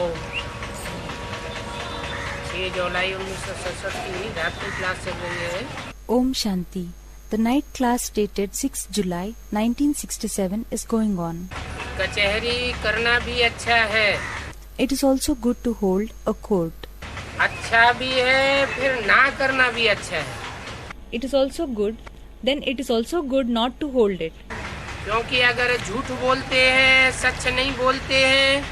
ओम 6 जुलाई 1967 की रात की क्लास चल रही है। Om Shanti. The night class dated 6 July 1967 is going on. कचहरी करना भी अच्छा है। It is also good to hold a court. अच्छा भी है, फिर ना करना भी अच्छा है। It is also good, then it is also good not to hold it. क्योंकि अगर झूठ बोलते हैं, सच नहीं बोलते हैं,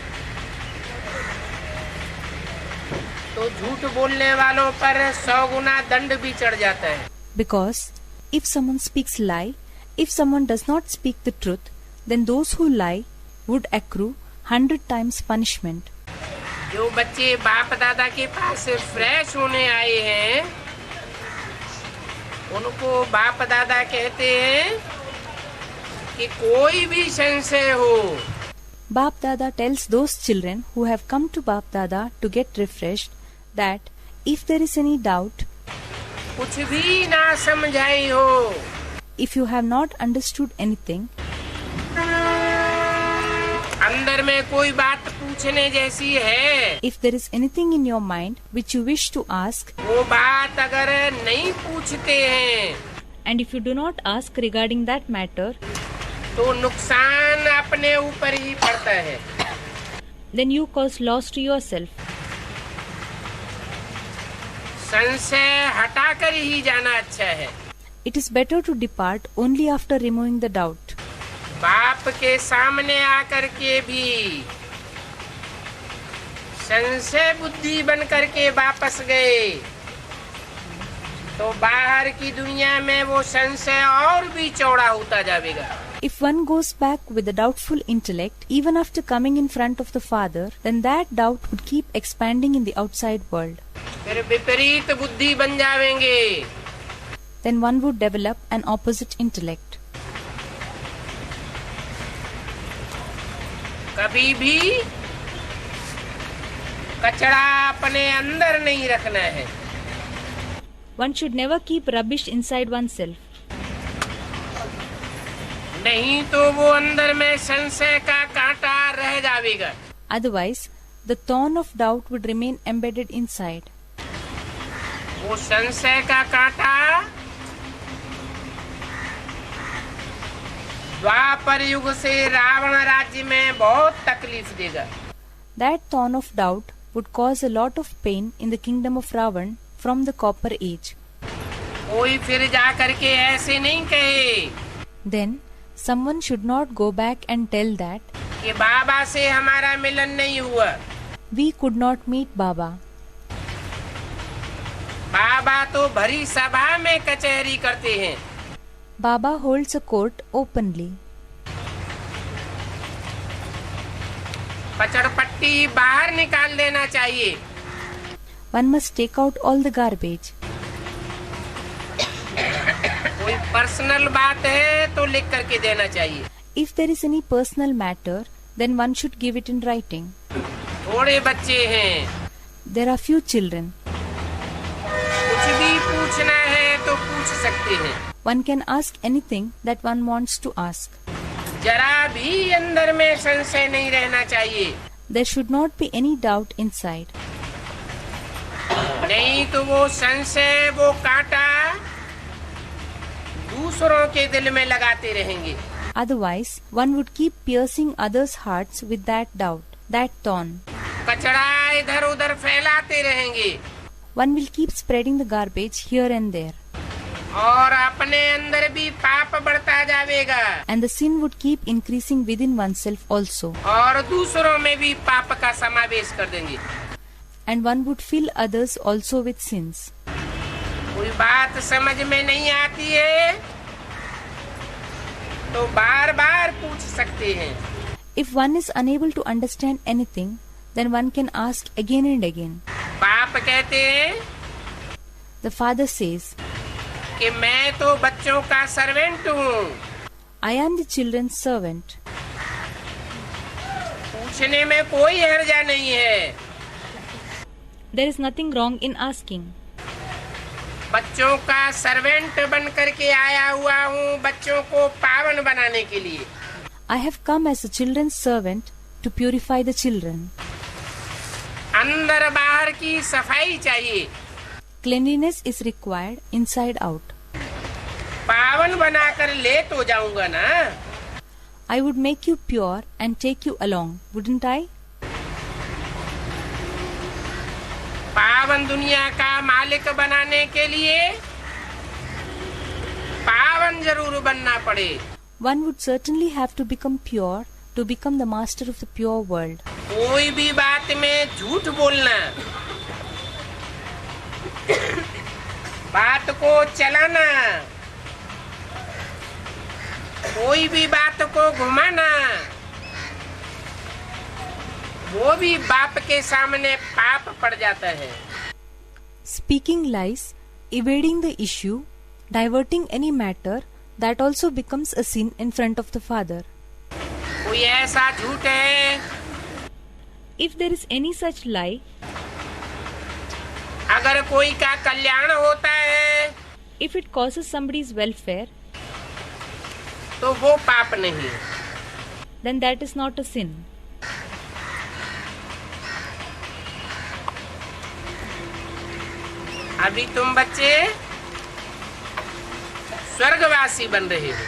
तो झूठ बोलने वालों पर 100 गुना दंड भी चढ़ जाता है। Because if someone speaks lie, if someone does not speak the truth, then those who lie would accrue 100 times punishment. जो बच्चे बाप दादा के पास फ्रेश होने आए हैं, उनको बाप दादा कहते हैं कि कोई भी संशय हो। Bapdada tells those children who have come to Bapdada to get refreshed that if there is any doubt, कुछ भी ना समझाई हो, if you have not understood anything, अंदर में कोई बात पूछने जैसी है, if there is anything in your mind which you wish to ask, वो बात अगर नहीं पूछते हैं, And if you do not ask regarding that matter, तो नुकसान अपने ऊपर ही पड़ता है। then you cause loss to yourself. संशय हटाकर ही जाना अच्छा है। it is better to depart only after removing the doubt. बाप के सामने आकर के भी संशय बुद्धि बन करके वापस गए, तो बाहर की दुनिया में वो संशय और भी चौड़ा होता जाएगा। If one goes back with a doubtful intellect, even after coming in front of the Father, then that doubt would keep expanding in the outside world. फिर विपरीत बुद्धि बन जाएंगे। Then one would develop an opposite intellect. कभी भी कचरा अपने अंदर नहीं रखना है। One should never keep rubbish inside oneself. नहीं तो वो अंदर में संशय का कांटा रह जाएगा। Otherwise, the thorn of doubt would remain embedded inside. वो संशय का कांटा द्वापर युग से रावण राज्य में बहुत तकलीफ देगा। That thorn of doubt would cause a lot of pain in the kingdom of Ravan from the copper age. कोई फिर जा करके ऐसे नहीं कहे Then, someone should not go back and tell that कि बाबा से हमारा मिलन नहीं हुआ। we could not meet Baba. बाबा तो भरी सभा में कचहरी करते हैं। Baba holds a court openly. कचड़ पट्टी बाहर निकाल देना चाहिए। One must take out all the garbage. कोई पर्सनल बात है तो लिख करके देना चाहिए। If there is any personal matter, then one should give it in writing. थोड़े बच्चे हैं, There are few children. कुछ भी पूछना है तो पूछ सकते हैं। One can ask anything that one wants to ask. जरा भी अंदर में संशय नहीं रहना चाहिए। There should not be any doubt inside. नहीं तो वो संशय, वो कांटा दूसरों के दिल में लगाते रहेंगे। Otherwise, one would keep piercing others' hearts with that doubt, that thorn. कचरा इधर उधर फैलाते रहेंगे One will keep spreading the garbage here and there. और अपने अंदर भी पाप बढ़ता जाएगा And the sin would keep increasing within oneself also. और दूसरों में भी पाप का समावेश कर देंगे। And one would fill others also with sins. कोई बात समझ में नहीं आती है तो बार बार पूछ सकते हैं। If one is unable to understand anything, then one can ask again and again. बाप कहते हैं The Father says, कि मैं तो बच्चों का सर्वेंट हूँ। I am the children's servant. पूछने में कोई हर्जा नहीं है। There is nothing wrong in asking. बच्चों का सर्वेंट बन करके आया हुआ हूँ बच्चों को पावन बनाने के लिए। I have come as a children's servant to purify the children. अंदर बाहर की सफाई चाहिए। Cleanliness is required inside out. पावन बनाकर ले तो जाऊंगा ना। I would make you pure and take you along, wouldn't I? पावन दुनिया का मालिक बनाने के लिए पावन जरूर बनना पड़े। One would certainly have to become pure to become the master of the pure world. कोई भी बात में झूठ बोलना, बात को चलाना, कोई भी बात को घुमाना, वो भी बाप के सामने पाप पड़ जाता है। Speaking lies, evading the issue, diverting any matter, that also becomes a sin in front of the Father. कोई ऐसा झूठ है, If there is any such lie, अगर कोई का कल्याण होता है if it causes somebody's welfare, तो वो पाप नहीं। then that is not a sin. अभी तुम बच्चे स्वर्गवासी बन रहे हो।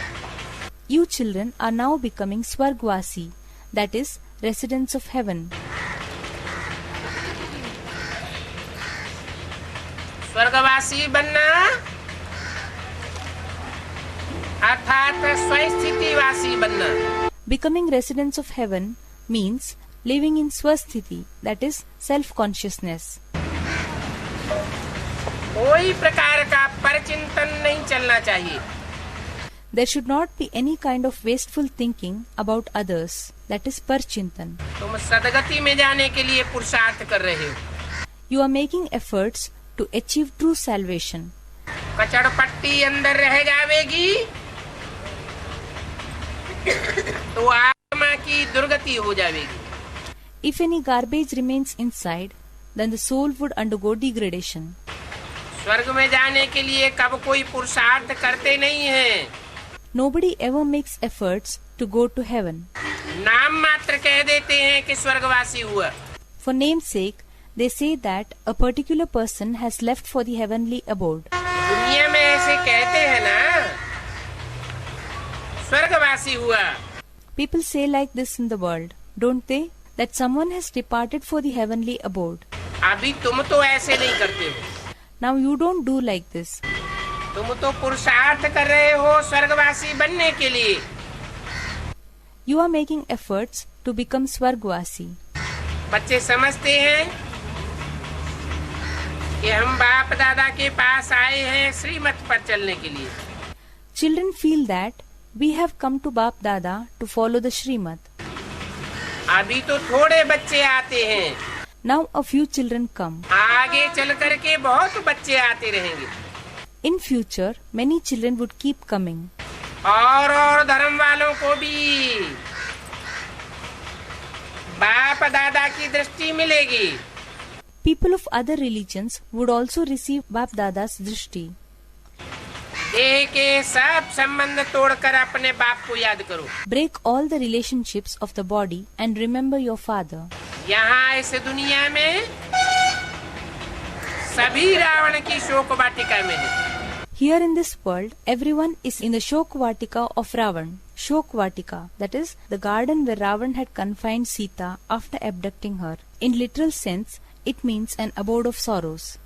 You children are now becoming Swargvasi, that is, residents of heaven. स्वर्गवासी बनना अर्थात स्वस्थितिवासी बनना। Becoming residents of heaven means living in Swasthiti, that is, self-consciousness. कोई प्रकार का परचिंतन नहीं चलना चाहिए। There should not be any kind of wasteful thinking about others, that is, parchintan. तुम सदगति में जाने के लिए पुरुषार्थ कर रहे हो। You are making efforts to achieve true salvation. कचड़ पट्टी अंदर रह जाएगी तो आत्मा की दुर्गति हो जाएगी। If any garbage remains inside, then the soul would undergo degradation. स्वर्ग में जाने के लिए कब कोई पुरुषार्थ करते नहीं हैं। Nobody ever makes efforts to go to heaven. नाम मात्र कह देते हैं कि स्वर्गवासी हुआ। For name's sake, they say that a particular person has left for the heavenly abode. दुनिया में ऐसे कहते हैं ना, स्वर्गवासी हुआ। People say like this in the world, don't they? That someone has departed for the heavenly abode. अभी तुम तो ऐसे नहीं करते हो। Now you don't do like this. तुम तो पुरुषार्थ कर रहे हो स्वर्गवासी बनने के लिए। You are making efforts to become Swargvasi. बच्चे समझते हैं कि हम बाप दादा के पास आए हैं श्रीमत पर चलने के लिए। Children feel that we have come to Bapdada to follow the Srimad. अभी तो थोड़े बच्चे आते हैं, Now a few children come. आगे चल करके बहुत बच्चे आते रहेंगे। In future, many children would keep coming. और धर्म वालों को भी बाप दादा की दृष्टि मिलेगी। People of other religions would also receive Bapdada's drishti. देह के सब संबंध तोड़कर अपने बाप को याद करो। Break all the relationships of the body and remember your father. यहाँ इस दुनिया में सभी रावण की शोक वाटिका में है। Here in this world, everyone is in the Shokvatika of Ravan. Shokvatika, that is, the garden where Ravan had confined Sita after abducting her. In literal sense, it means an abode of sorrows.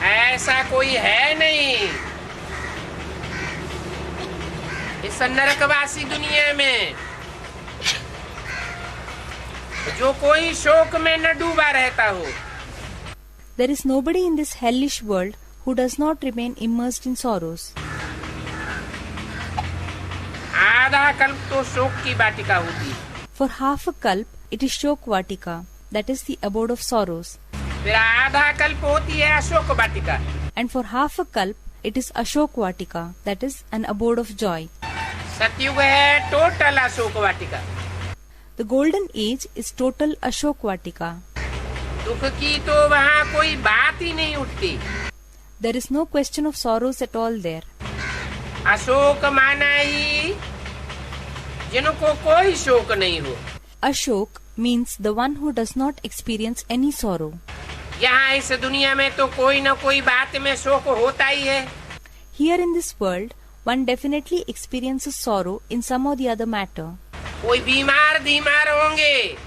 ऐसा कोई है नहीं इस नरकवासी दुनिया में जो कोई शोक में न डूबा रहता हो। There is nobody in this hellish world who does not remain immersed in sorrows. आधा कल्प तो शोक की वाटिका होती है। For half a kalp, it is Shokvatika, that is the abode of sorrows. फिर आधा कल्प होती है Ashok Vatika. And for half a kalp, it is Ashokvatika, that is an abode of joy. सतयुग है total Ashok Vatika. The golden age is total Ashokvatika. दुख की तो वहाँ कोई बात ही नहीं उठती। There is no question of sorrows at all there. Ashok माना ही जिनको कोई शोक नहीं हो। Ashok means the one who does not experience any sorrow. यहाँ इस दुनिया में तो कोई न कोई बात में शोक होता ही है. Here in this world, one definitely experiences sorrow in some or the other matter. कोई बीमार होंगे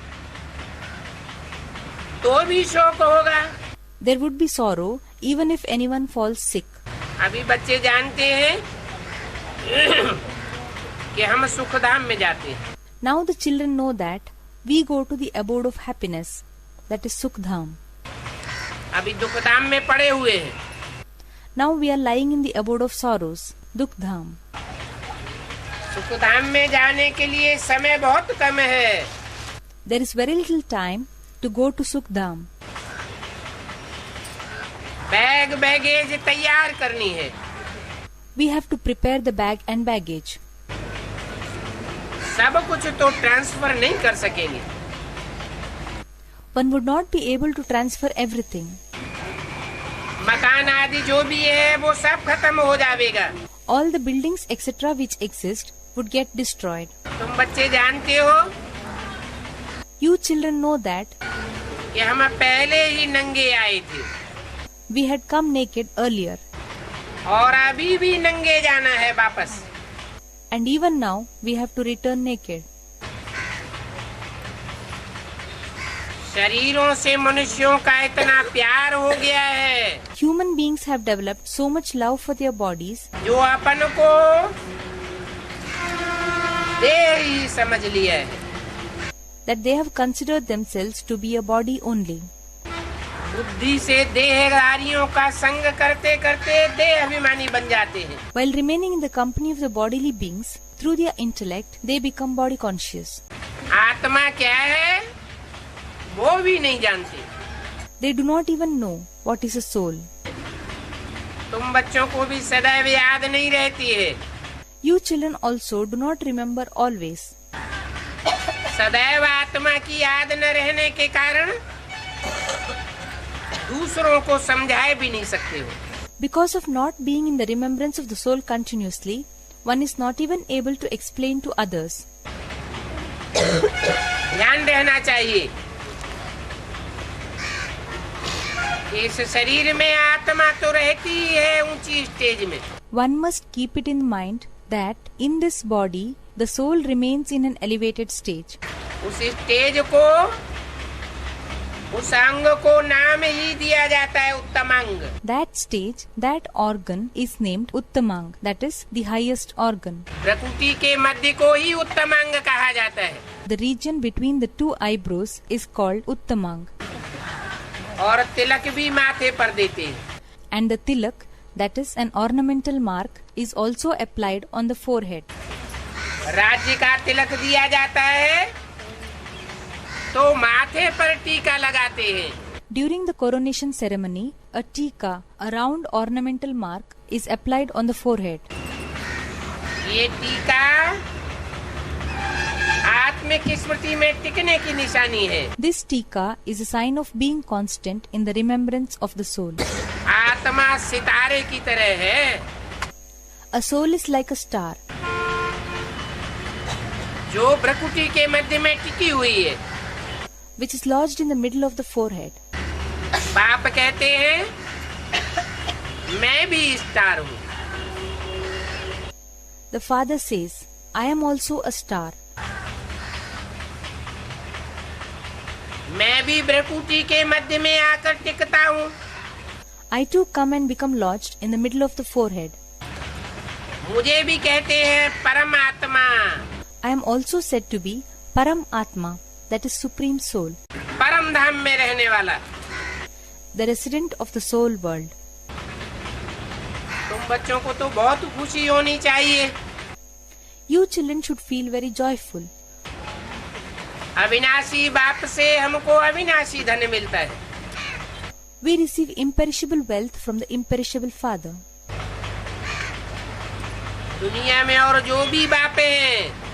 तो भी शोक होगा. There would be sorrow even if anyone falls sick. अभी बच्चे जानते हैं कि हम सुखधाम में जाते हैं. Now the children know that we go to the abode of happiness, that is Sukhdam. अभी दुखधाम में पड़े हुए हैं. Now we are lying in the abode of sorrows, Dukhdam. Sukhdham में जाने के लिए समय बहुत कम है. There is very little time to go to Sukhdam. Baggage तैयार करनी है. We have to prepare the bag and baggage. सब कुछ तो ट्रांसफर नहीं कर सकेंगे. One would not be able to transfer everything. मकान आदि जो भी है वो सब खत्म हो जाएगा. All the buildings etc. which exist would get destroyed. तुम बच्चे जानते हो You children know that कि हम पहले ही नंगे आए थे we had come naked earlier. और अभी भी नंगे जाना है वापस. And even now we have to return naked. शरीरों से मनुष्यों का इतना प्यार हो गया है Human beings have developed so much love for their bodies जो अपन को देह ही समझ लिया है. that they have considered themselves to be a body only. बुद्धि से देहधारियों का संग करते करते देह अभिमानी बन जाते हैं. While remaining in the company of the bodily beings, through their intellect, they become body conscious. आत्मा क्या है वो भी नहीं जानते. They do not even know what is a soul. तुम बच्चों को भी सदैव याद नहीं रहती है. You children also do not remember always. सदैव आत्मा की याद न रहने के कारण दूसरों को समझाए भी नहीं सकते हो. Because of not being in the remembrance of the soul continuously, one is not even able to explain to others. ध्यान रहना चाहिए इस शरीर में आत्मा तो रहती ही है ऊंची स्टेज में. One must keep it in mind that in this body, the soul remains in an elevated stage. उस स्टेज को उस अंग को नाम ही दिया जाता है उत्तमांग. That stage, that organ is named Uttamang, that is the highest organ. प्रकृति के मध्य को ही उत्तमांग कहा जाता है. The region between the two eyebrows is called Uttamang. और तिलक भी माथे पर देते हैं. And the tilak, that is an ornamental mark, is also applied on the forehead. राज्य का तिलक दिया जाता है तो माथे पर टीका लगाते हैं. During the coronation ceremony, a tika, a round ornamental mark, is applied on the forehead. ये टीका आत्मिक स्मृति में टिकने की निशानी है. This tika is a sign of being constant in the remembrance of the soul. आत्मा सितारे की तरह है A soul is like a star जो प्रकृति के मध्य में टिकी हुई है. which is lodged in the middle of the forehead. बाप कहते हैं मैं भी स्टार हूँ. The father says, I am also a star. मैं भी प्रकृति के मध्य में आकर टिकता हूँ. I too come and become lodged in the middle of the forehead. मुझे भी कहते हैं परमात्मा. I am also said to be Param Atma, that is Supreme Soul, परम धाम में रहने वाला. the resident of the soul world. तुम बच्चों को तो बहुत खुशी होनी चाहिए. You children should feel very joyful. अविनाशी बाप से हमको अविनाशी धन मिलता है. We receive imperishable wealth from the imperishable Father. दुनिया में और जो भी बापे हैं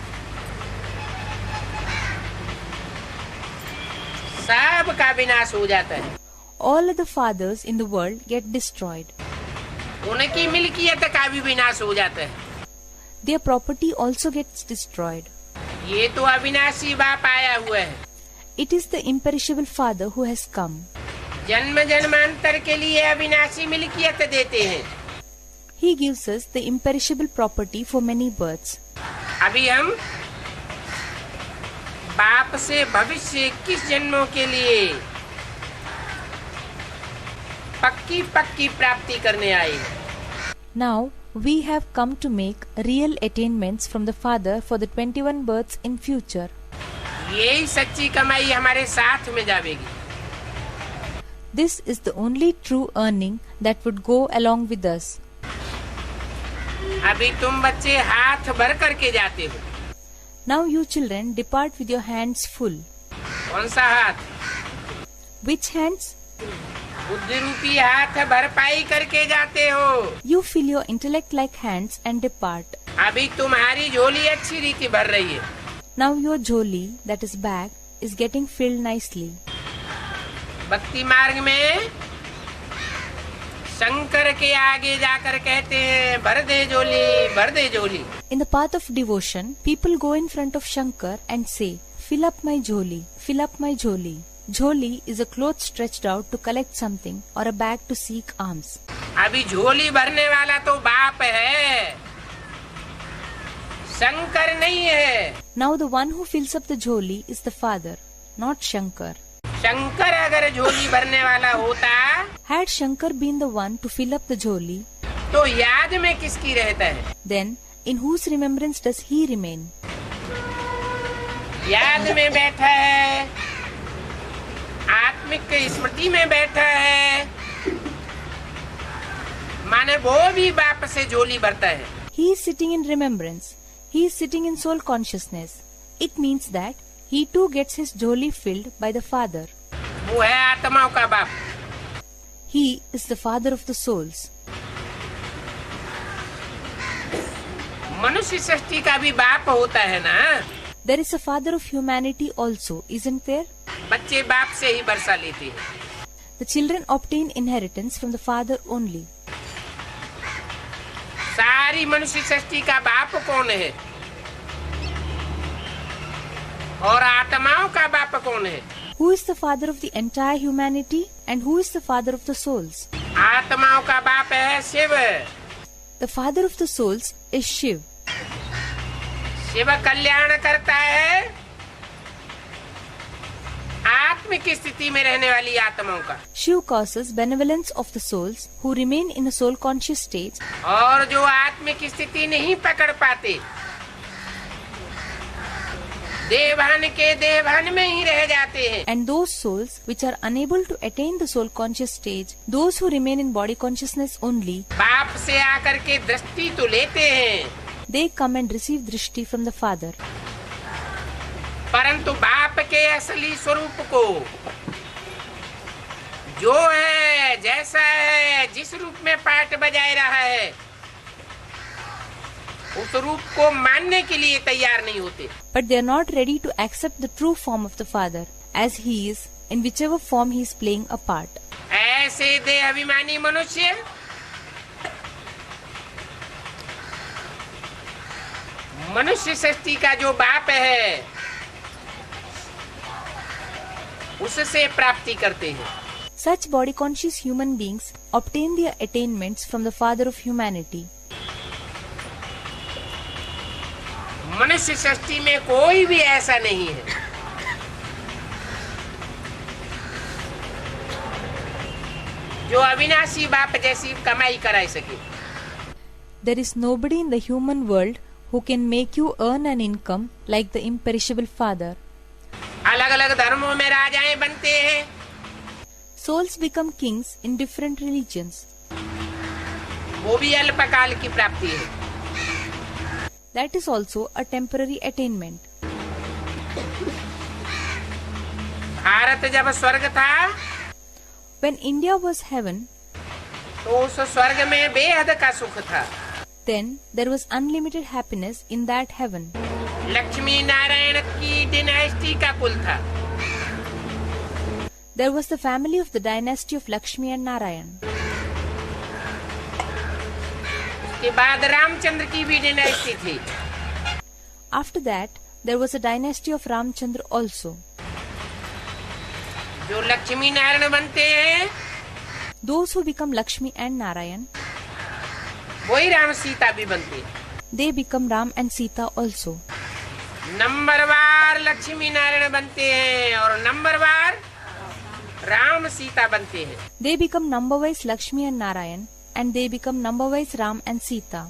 सब का विनाश हो जाता है. All other fathers in the world get destroyed. उनकी मिल्कियत का भी विनाश हो जाता है. Their property also gets destroyed. ये तो अविनाशी बाप आया हुआ है. It is the imperishable Father who has come. जन्म जन्मांतर के लिए अविनाशी मिल्कियत देते हैं. He gives us the imperishable property for many births. अभी हम बाप से भविष्य 21 जन्मों के लिए पक्की पक्की प्राप्ति करने आए. Now we have come to make real attainments from the Father for the 21 births in future. यही सच्ची कमाई हमारे साथ में जाएगी. This is the only true earning that would go along with us. अभी तुम बच्चे हाथ भर करके जाते हो. Now you children depart with your hands full. कौन सा हाथ? Which hands? बुद्धि रूपी हाथ भरपाई करके जाते हो. You fill your intellect-like hands and depart. अभी तुम्हारी झोली अच्छी रीति भर रही है. Now your jholi, that is bag, is getting filled nicely. भक्ति मार्ग में शंकर के आगे जाकर कहते हैं भर दे झोली, भर दे झोली. In the path of devotion, people go in front of Shankar and say, fill up my jholi, fill up my jholi. Jholi is a cloth stretched out to collect something or a bag to seek alms. अभी झोली भरने वाला तो बाप है, शंकर नहीं है. Now the one who fills up the jholi is the Father, not Shankar. Shankar अगर झोली भरने वाला होता, Had Shankar been the one to fill up the jholi, तो याद में किसकी रहता है? then in whose remembrance does he remain? याद में बैठा है, आत्मिक स्मृति में बैठा है, माने वो भी बाप से झोली भरता है. He is sitting in remembrance. He is sitting in soul consciousness. It means that he too gets his jholi filled by the Father. वो है आत्माओं का बाप. He is the Father of the souls. मनुष्य सृष्टि का भी बाप होता है ना. There is a Father of humanity also, isn't there? बच्चे बाप से ही वर्षा लेते हैं. The children obtain inheritance from the Father only. सारी मनुष्य सृष्टि का बाप कौन है? और आत्माओं का बाप कौन है? Who is the Father of the entire humanity and who is the Father of the souls? आत्माओं का बाप है Shiv. The Father of the souls is Shiv. Shiv कल्याण करता है आत्मिक स्थिति में रहने वाली आत्माओं का. Shiv causes benevolence of the souls who remain in a soul conscious state. और जो आत्मिक स्थिति नहीं पकड़ पाते, देवभान के देवभान में ही रह जाते हैं. And those souls which are unable to attain the soul conscious stage, those who remain in body consciousness only, बाप से आकर के दृष्टि तो लेते हैं, they come and receive drishti from the Father. परंतु बाप के असली स्वरूप को, जो है, जैसा है, जिस रूप में पाठ बजाए रहा है, उस रूप को मानने के लिए तैयार नहीं होते. But they are not ready to accept the true form of the Father as he is, in whichever form he is playing a part. ऐसे देह अभिमानी मनुष्य मनुष्य सृष्टि का जो बाप है उससे प्राप्ति करते हैं. Such body conscious human beings obtain their attainments from the Father of humanity. मनुष्य सृष्टि में कोई भी ऐसा नहीं है जो अविनाशी बाप जैसी कमाई कराई सके. There is nobody in the human world who can make you earn an income like the imperishable Father. अलग अलग धर्मों में राजाएं बनते हैं. Souls become kings in different religions. वो भी अल्पकाल की प्राप्ति है. That is also a temporary attainment. Bharat जब स्वर्ग था, When India was heaven, तो उस स्वर्ग में बेहद का सुख था. then there was unlimited happiness in that heaven. Lakshmi Narayan की डिनास्टी का कुल था. There was the family of the dynasty of Lakshmi and Narayan. उसके बाद रामचंद्र की भी डिनास्टी थी. After that, there was a dynasty of Ramchandra also. जो लक्ष्मी नारायण बनते हैं, those who become Lakshmi and Narayan, वही राम सीता भी बनते हैं। they become Ram and Sita also. नंबरवार Lakshmi Narayan बनते हैं और नंबरवार राम सीता बनते हैं। They become number-wise Lakshmi and Narayan, and they become number-wise Ram and Sita.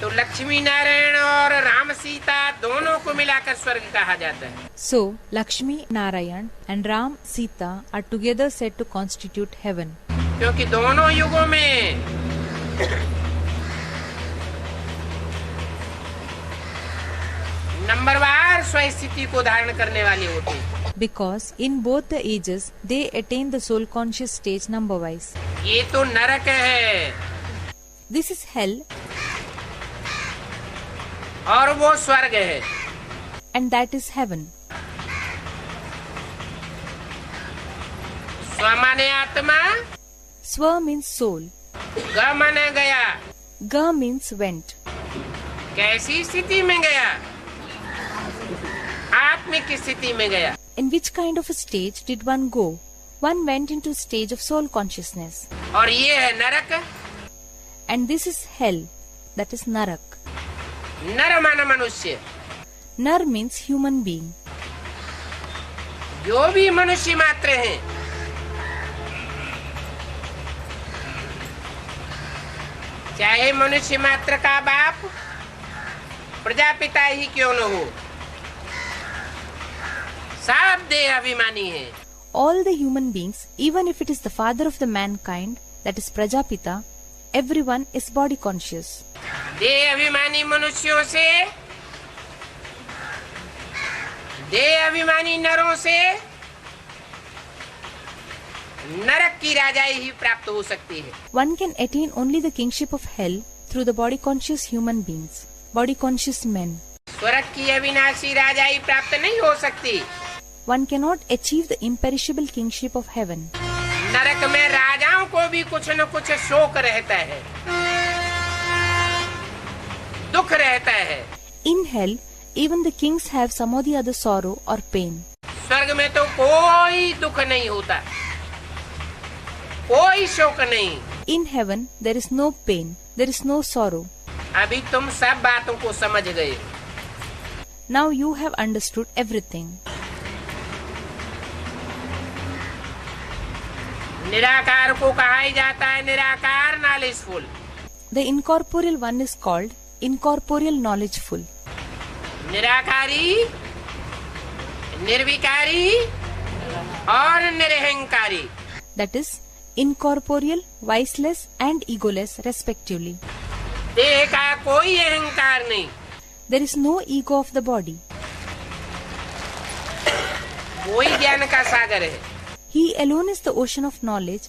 तो लक्ष्मी नारायण और राम सीता दोनों को मिलाकर स्वर्ग कहा जाता है। So, Lakshmi, Narayan and Ram, Sita are together said to constitute heaven. क्योंकि दोनों युगों में नंबरवार स्वस्थिति को धारण करने वाले होते हैं। Because in both the ages, they attain the soul conscious stage number-wise. ये तो नरक है This is hell, और वो स्वर्ग है। and that is heaven. स्व माने आत्मा, Swa means soul. ग माने गया। Ga means went. कैसी स्थिति में गया? आत्मिक स्थिति में गया। In which kind of a stage did one go? One went into stage of soul consciousness. और ये है नरक। And this is hell, that is Narak. नर माना मनुष्य। Nar means human being. जो भी मनुष्य मात्र हैं, चाहे मनुष्य मात्र का बाप प्रजापिता ही क्यों न हो, सब देह अभिमानी है। All the human beings, even if it is the father of the mankind, that is Prajapita, everyone is body conscious. देह अभिमानी मनुष्यों से, देह अभिमानी नरों से नरक की राजाई ही प्राप्त हो सकती है। One can attain only the kingship of hell through the body conscious human beings, body conscious men. स्वर्ग की अविनाशी राजाई प्राप्त नहीं हो सकती। One cannot achieve the imperishable kingship of heaven. नरक में राजाओं को भी कुछ न कुछ शोक रहता है, दुख रहता है। In hell, even the kings have some or the other sorrow or pain. स्वर्ग में तो कोई दुख नहीं होता, कोई शोक नहीं। In heaven, there is no pain, there is no sorrow. अभी तुम सब बातों को समझ गए। Now you have understood everything. निराकार को कहा ही जाता है निराकार knowledgeful. The incorporeal one is called incorporeal knowledgeful. निराकारी, निर्विकारी और निरहंकारी। That is incorporeal, viceless and egoless respectively. देह का कोई अहंकार नहीं। There is no ego of the body. वही ज्ञान का सागर है। He alone is the ocean of knowledge.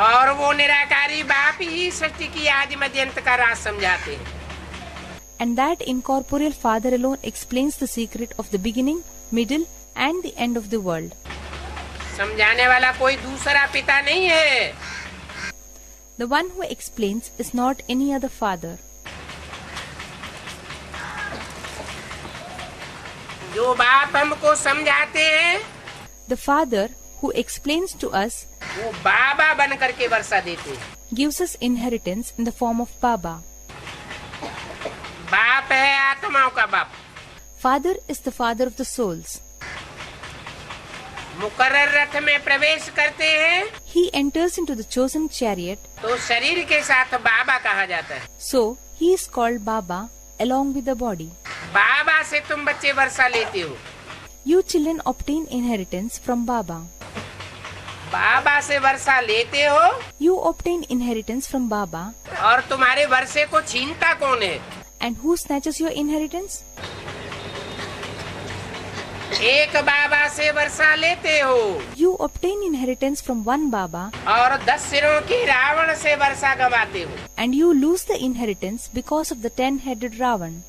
और वो निराकारी बाप ही सृष्टि की आदि मध्य अंत का राज समझाते हैं। And that incorporeal father alone explains the secret of the beginning, middle and the end of the world. समझाने वाला कोई दूसरा पिता नहीं है। The one who explains is not any other father. जो बाप हमको समझाते हैं, The father who explains to us वो बाबा बन करके वर्षा देते हैं। gives us inheritance in the form of Baba. बाप है आत्माओं का बाप। Father is the father of the souls. मुकर्रर रथ में प्रवेश करते हैं He enters into the chosen chariot, तो शरीर के साथ बाबा कहा जाता है। so he is called Baba along with the body. बाबा से तुम बच्चे वर्षा लेते हो। You children obtain inheritance from Baba. बाबा से वर्षा लेते हो You obtain inheritance from Baba. और तुम्हारे वर्षे को छीनता कौन है? And who snatches your inheritance? एक बाबा से वर्षा लेते हो You obtain inheritance from one Baba और 10 सिरों की रावण से वर्षा गवाते हो। and you lose the inheritance because of the 10-headed Ravan.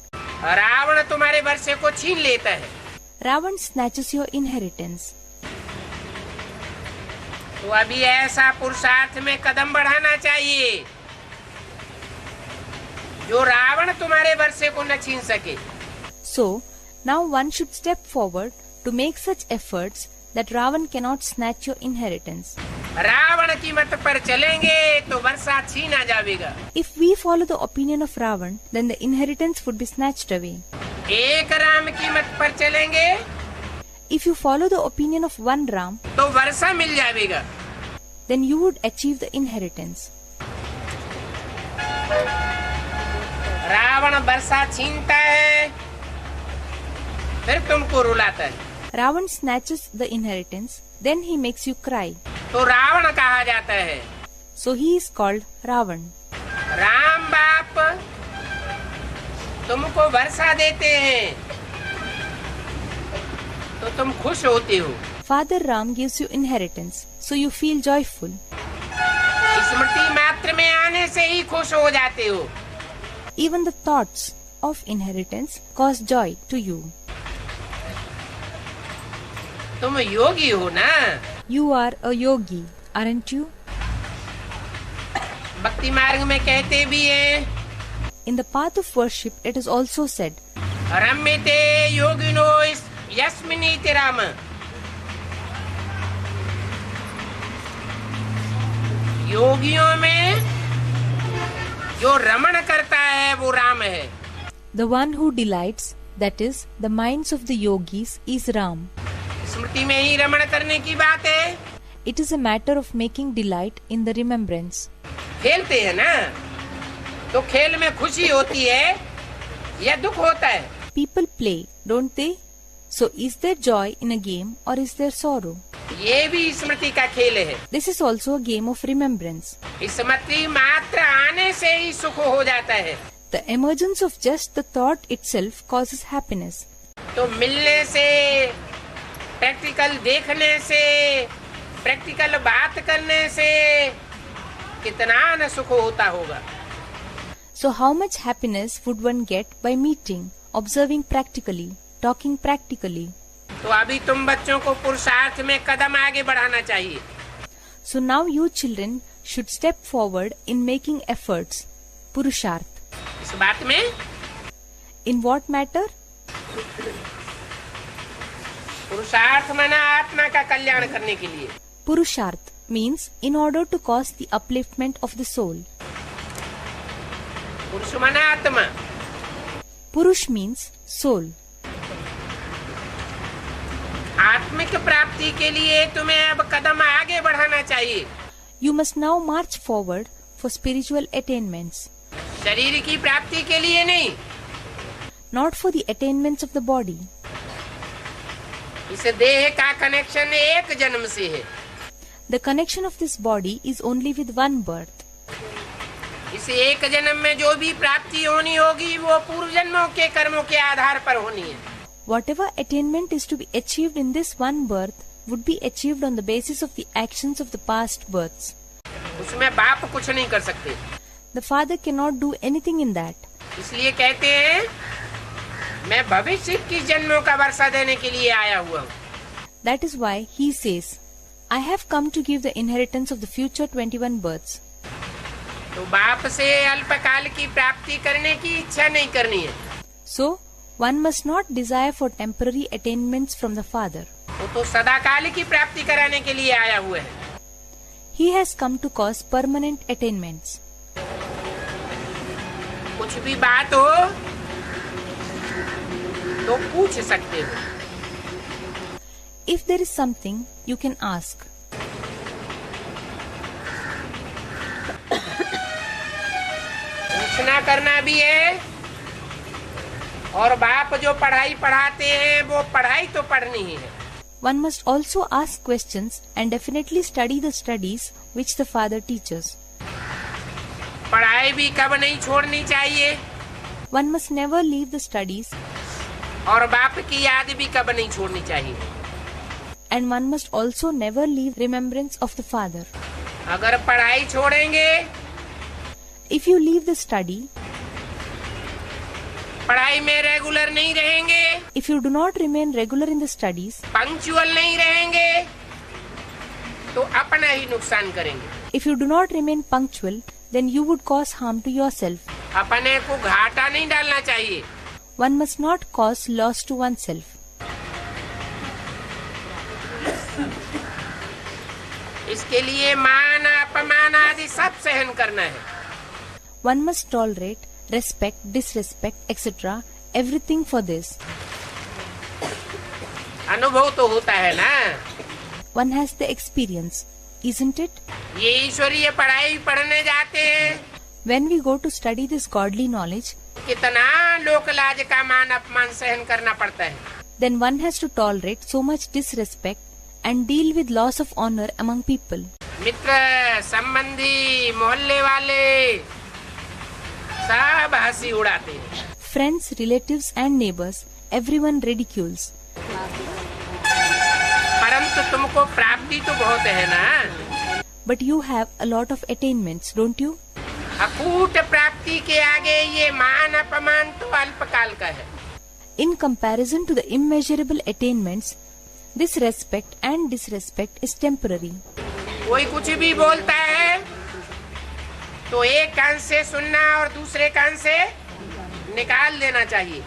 Ravan तुम्हारे वर्षे को छीन लेता है। Ravan snatches your inheritance. तो अभी ऐसा पुरुषार्थ में कदम बढ़ाना चाहिए जो रावण तुम्हारे वर्षे को न छीन सके। So, now one should step forward to make such efforts that Ravan cannot snatch your inheritance. Ravan की मत पर चलेंगे तो वर्षा छीना जाएगा. If we follow the opinion of Ravan, then the inheritance would be snatched away. एक राम की मत पर चलेंगे If you follow the opinion of one Ram, तो वर्षा मिल जाएगा. then you would achieve the inheritance. Ravan वर्षा छीनता है, फिर तुमको रुलाता है, Ravan snatches the inheritance, then he makes you cry. तो रावण कहा जाता है. So he is called Ravan. Ram बाप तुमको वर्षा देते हैं तो तुम खुश होते हो. Father Ram gives you inheritance, so you feel joyful. स्मृति मात्र में आने से ही खुश हो जाते हो. Even the thoughts of inheritance cause joy to you. तुम योगी हो ना. You are a yogi, aren't you? भक्ति मार्ग में कहते भी हैं, In the path of worship, it is also said, रम्यते योगिनो यस्मिनीति राम. योगियों में जो रमण करता है वो राम है. the one who delights, that is, the minds of the yogis, is Ram. स्मृति में ही रमण करने की बात है. It is a matter of making delight in the remembrance. खेलते हैं ना, तो खेल में खुशी होती है या दुख होता है. People play, don't they? So is there joy in a game or is there sorrow? ये भी स्मृति का खेल है. This is also a game of remembrance. स्मृति मात्र आने से ही सुख हो जाता है. The emergence of just the thought itself causes happiness. तो मिलने से, प्रैक्टिकल देखने से, प्रैक्टिकल बात करने से कितना न सुख होता होगा. So how much happiness would one get by meeting, observing practically, talking practically? तो अभी तुम बच्चों को पुरुषार्थ में कदम आगे बढ़ाना चाहिए. So now you children should step forward in making efforts. Purusharth. इस बात में In what matter? पुरुषार्थ माना आत्मा का कल्याण करने के लिए. Purusharth means in order to cause the upliftment of the soul. पुरुष माना आत्मा. Purush means soul. आत्मिक प्राप्ति के लिए तुम्हें अब कदम आगे बढ़ाना चाहिए. You must now march forward for spiritual attainments. शरीर की प्राप्ति के लिए नहीं. Not for the attainments of the body. इस देह का कनेक्शन एक जन्म से है. The connection of this body is only with one birth. इस एक जन्म में जो भी प्राप्ति होनी होगी वो पूर्व जन्मों के कर्मों के आधार पर होनी है. Whatever attainment is to be achieved in this one birth would be achieved on the basis of the actions of the past births. उसमें बाप कुछ नहीं कर सकते. The father cannot do anything in that. इसलिए कहते हैं मैं भविष्य की जन्मों का वर्षा देने के लिए आया हुआ हूँ. That is why he says, I have come to give the inheritance of the future 21 births. तो बाप से अल्पकाल की प्राप्ति करने की इच्छा नहीं करनी है. So, one must not desire for temporary attainments from the father. वो तो सदाकाल की प्राप्ति कराने के लिए आया हुआ है. He has come to cause permanent attainments. कुछ भी बात हो तो पूछ सकते हो. If there is something, you can ask. पूछना करना भी है. और बाप जो पढ़ाई पढ़ाते हैं वो पढ़ाई तो पढ़नी ही है. One must also ask questions and definitely study the studies which the father teaches. पढ़ाई भी कब नहीं छोड़नी चाहिए. One must never leave the studies. और बाप की याद भी कब नहीं छोड़नी चाहिए. And one must also never leave remembrance of the father. अगर पढ़ाई छोड़ेंगे, If you leave the study, पढ़ाई में रेगुलर नहीं रहेंगे, if you do not remain regular in the studies, punctual नहीं रहेंगे, तो अपना ही नुकसान करेंगे. if you do not remain punctual, then you would cause harm to yourself. अपने को घाटा नहीं डालना चाहिए. One must not cause loss to oneself. इसके लिए मान अपमान आदि सब सहन करना है. One must tolerate, respect, disrespect, etc. everything for this. अनुभव तो होता है ना. One has the experience, isn't it? ये ईश्वरीय पढ़ाई पढ़ने जाते हैं. When we go to study this godly knowledge, कितना लोक लाज का मान अपमान सहन करना पड़ता है. then one has to tolerate so much disrespect and deal with loss of honor among people. मित्र, संबंधी, मोहल्ले वाले सब हंसी उड़ाते हैं. Friends, relatives and neighbors, everyone ridicules. परंतु तुमको प्राप्ति तो बहुत है ना. But you have a lot of attainments, don't you? Akut प्राप्ति के आगे ये मान अपमान तो अल्पकाल का है. In comparison to the immeasurable attainments, this respect and disrespect is temporary. कोई कुछ भी बोलता है तो एक कान से सुनना और दूसरे कान से निकाल देना चाहिए.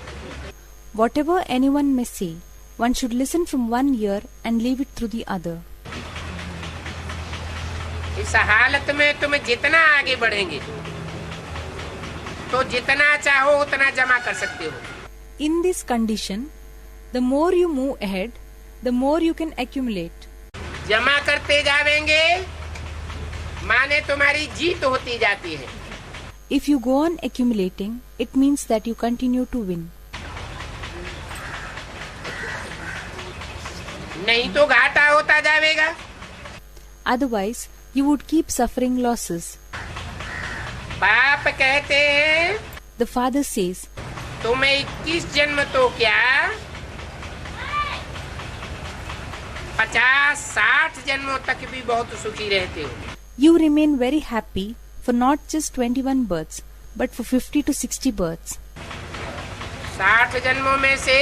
Whatever anyone may say, one should listen from one ear and leave it through the other. इस हालत में तुम जितना आगे बढ़ेंगे तो जितना चाहो उतना जमा कर सकते हो. In this condition, the more you move ahead, the more you can accumulate. जमा करते जावेंगे माने तुम्हारी जीत होती जाती है. If you go on accumulating, it means that you continue to win. नहीं तो घाटा होता जाएगा. Otherwise, you would keep suffering losses. बाप कहते हैं The father says, तुम्हें 21 जन्म तो क्या 50-60 जन्मों तक भी बहुत सुखी रहते हो. you remain very happy for not just 21 births, but for 50 to 60 births. 60 जन्मों में से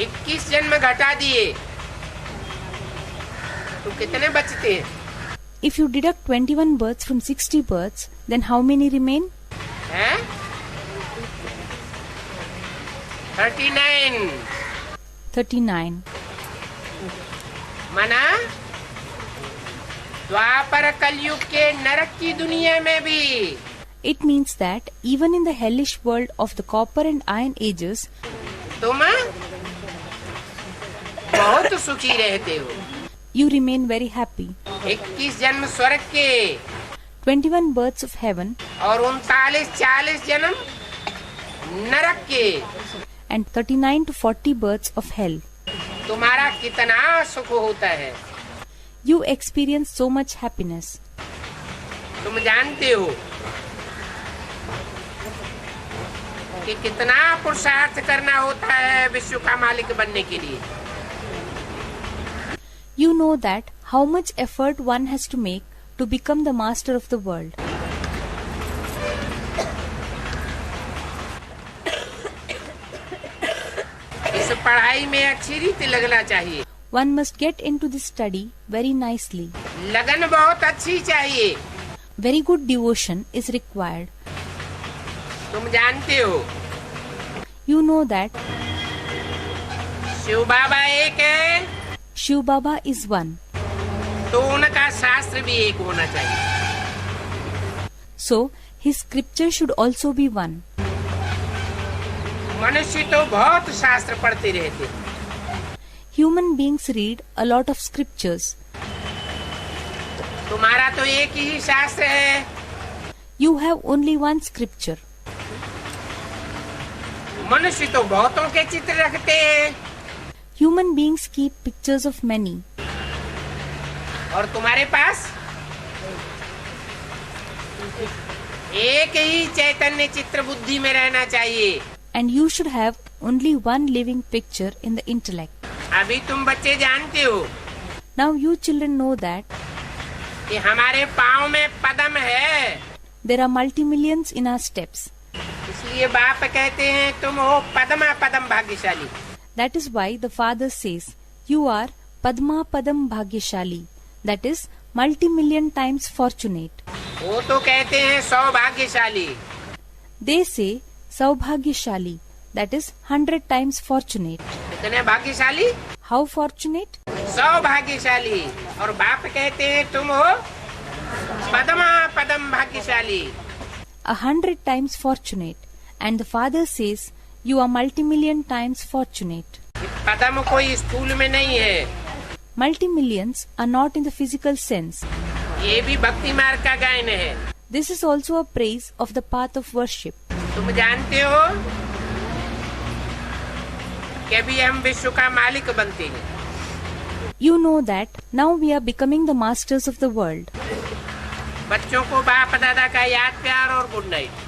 21 जन्म घटा दिए तो कितने बचते हैं? If you deduct 21 births from 60 births, then how many remain? हैं? 39. 39. मना द्वापर कलयुग के नरक की दुनिया में भी It means that even in the hellish world of the copper and iron ages, तुम बहुत सुखी रहते हो. you remain very happy. 21 जन्म स्वर्ग के 21 births of heaven और 39-40 जन्म नरक के. and 39 to 40 births of hell. तुम्हारा कितना सुख होता है You experience so much happiness. तुम जानते हो कि कितना पुरुषार्थ करना होता है विश्व का मालिक बनने के लिए. You know that how much effort one has to make to become the master of the world. इस पढ़ाई में अच्छी रीति लगना चाहिए. One must get into this study very nicely. लगन बहुत अच्छी चाहिए. Very good devotion is required. तुम जानते हो You know that शिव बाबा एक है Shiv Baba is one. तो उनका शास्त्र भी एक होना चाहिए. So, his scripture should also be one. मनुष्य तो बहुत शास्त्र पढ़ते रहते हैं. Human beings read a lot of scriptures. तुम्हारा तो एक ही शास्त्र है. You have only one scripture. मनुष्य तो बहुतों के चित्र रखते हैं. Human beings keep pictures of many. और तुम्हारे पास एक ही चैतन्य चित्र बुद्धि में रहना चाहिए. And you should have only one living picture in the intellect. अभी तुम बच्चे जानते हो Now you children know that कि हमारे पाँव में पद्म है. there are multi-millions in our steps. इसलिए बाप कहते हैं तुम हो पद्मा पद्म भाग्यशाली. That is why the father says, you are Padma Padam Bhagyashali. That is, multi-million times fortunate. वो तो कहते हैं सौभाग्यशाली. They say, Saubhagyashali. That is, 100 times fortunate. कितने भाग्यशाली? How fortunate? सौभाग्यशाली, और बाप कहते हैं तुम हो पदमा पदम भाग्यशाली। 100 times fortunate, and the father says you are multi-million times fortunate. पदम कोई स्थूल में नहीं है, Multi-millions are not in the physical sense. ये भी भक्ति मार्ग का गायन है। This is also a praise of the path of worship. तुम जानते हो कि अभी हम विश्व का मालिक बनते हैं। You know that now we are becoming the masters of the world. बच्चों को बाप दादा का याद प्यार और good night.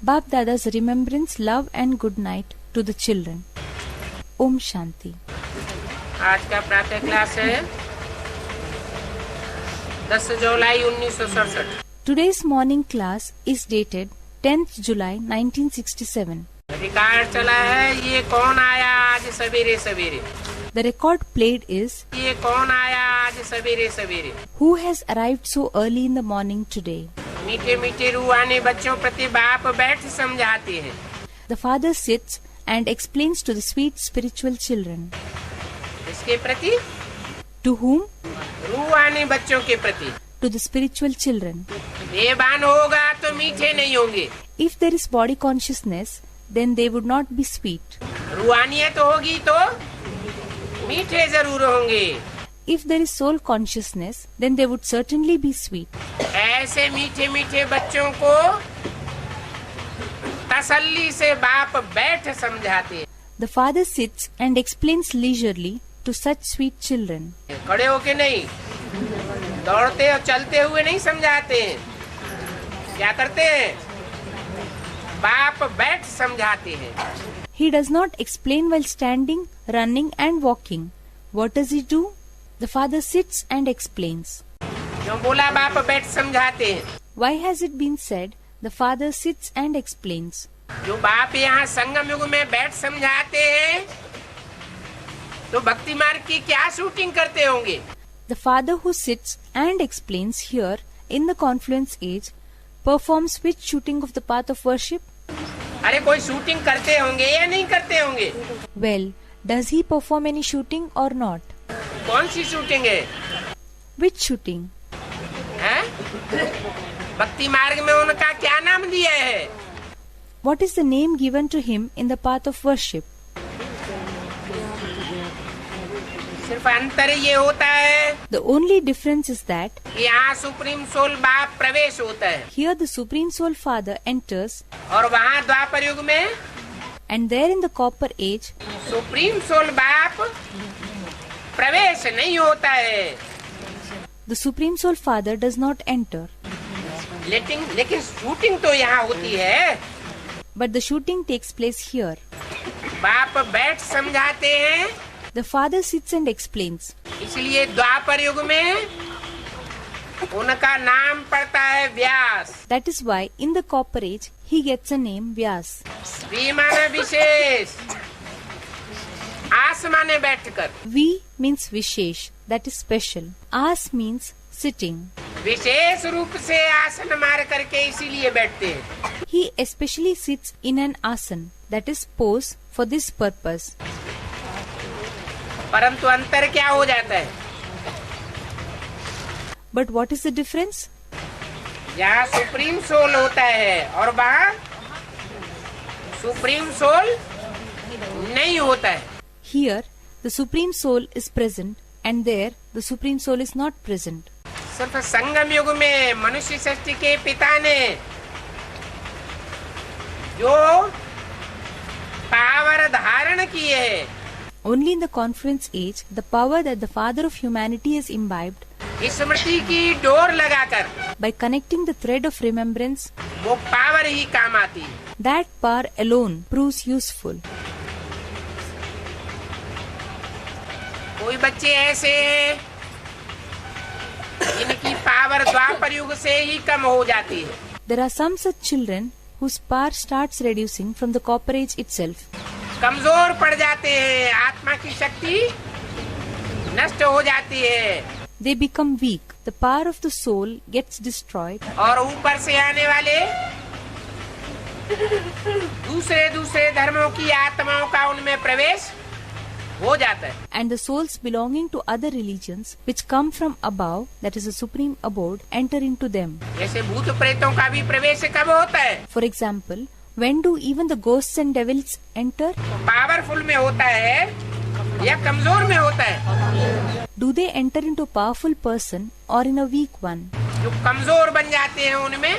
Bapdada's remembrance, love and good night to the children. Om Shanti. आज का प्रातः क्लास है 10 जुलाई 1967। Today's morning class is dated 10th July 1967. Record चला है, ये कौन आया आज सवेरे सवेरे। The record played is ये कौन आया आज सवेरे सवेरे। Who has arrived so early in the morning today? मीठे मीठे रूहानी बच्चों प्रति बाप बैठ समझाते हैं। The father sits and explains to the sweet spiritual children. इसके प्रति? To whom? रूहानी बच्चों के प्रति। To the spiritual children. देहभान होगा तो मीठे नहीं होंगे। If there is body consciousness, then they would not be sweet. रूहानियत होगी तो मीठे जरूर होंगे। If there is soul consciousness, then they would certainly be sweet. ऐसे मीठे मीठे बच्चों को तसल्ली से बाप बैठ समझाते हैं। The father sits and explains leisurely to such sweet children. खड़े होके नहीं, दौड़ते और चलते हुए नहीं समझाते हैं। क्या करते हैं? बाप बैठ समझाते हैं। He does not explain while standing, running and walking. What does he do? The father sits and explains. क्यों बोला बाप बैठ समझाते हैं? Why has it been said, the father sits and explains? जो बाप यहाँ संगम युग में बैठ समझाते हैं तो भक्ति मार्ग की क्या शूटिंग करते होंगे? The father who sits and explains here in the confluence age performs which shooting of the path of worship? अरे कोई शूटिंग करते होंगे या नहीं करते होंगे? Well, does he perform any shooting or not? कौन सी शूटिंग है? Which shooting? हैं? भक्ति मार्ग में उनका क्या नाम दिया है? What is the name given to him in the path of worship? सिर्फ अंतर ये होता है The only difference is that कि यहाँ सुप्रीम सोल बाप प्रवेश होता है here the Supreme Soul Father enters, और वहाँ द्वापर युग में and there in the Copper Age supreme soul बाप प्रवेश नहीं होता है। the Supreme Soul Father does not enter. लेकिन शूटिंग तो यहाँ होती है। But the shooting takes place here. बाप बैठ समझाते हैं, The father sits and explains. इसलिए द्वापर युग में उनका नाम पड़ता है व्यास। That is why in the Copper Age he gets a name Vyas. विमान विशेष, आसमाने बैठकर। V means Vishesh, that is special. As means sitting. विशेष रूप से आसन मार करके इसीलिए बैठते हैं। He especially sits in an asan, that is pose, for this purpose. परंतु अंतर क्या हो जाता है? But what is the difference? यहाँ सुप्रीम सोल होता है और वहाँ सुप्रीम सोल नहीं होता है। Here the Supreme Soul is present and there the Supreme Soul is not present. सिर्फ संगम युग में मनुष्य सृष्टि के पिता ने जो पावर धारण किए है, Only in the confluence age, the power that the Father of humanity has imbibed, स्मृति की डोर लगाकर by connecting the thread of remembrance, वो पावर ही काम आती है। that power alone proves useful. कोई बच्चे ऐसे हैं जिनकी पावर द्वापर युग से ही कम हो जाती है। There are some such children whose power starts reducing from the Copper Age itself. कमजोर पड़ जाते हैं, आत्मा की शक्ति नष्ट हो जाती है They become weak. The power of the soul gets destroyed. और ऊपर से आने वाले दूसरे दूसरे धर्मों की आत्माओं का उनमें प्रवेश हो जाता है. And the souls belonging to other religions which come from above, that is the supreme abode, enter into them. जैसे भूत प्रेतों का भी प्रवेश कब होता है? For example, when do even the ghosts and devils enter? Powerful में होता है या कमजोर में होता है? Do they enter into a powerful person or in a weak one? जो कमजोर बन जाते हैं उनमें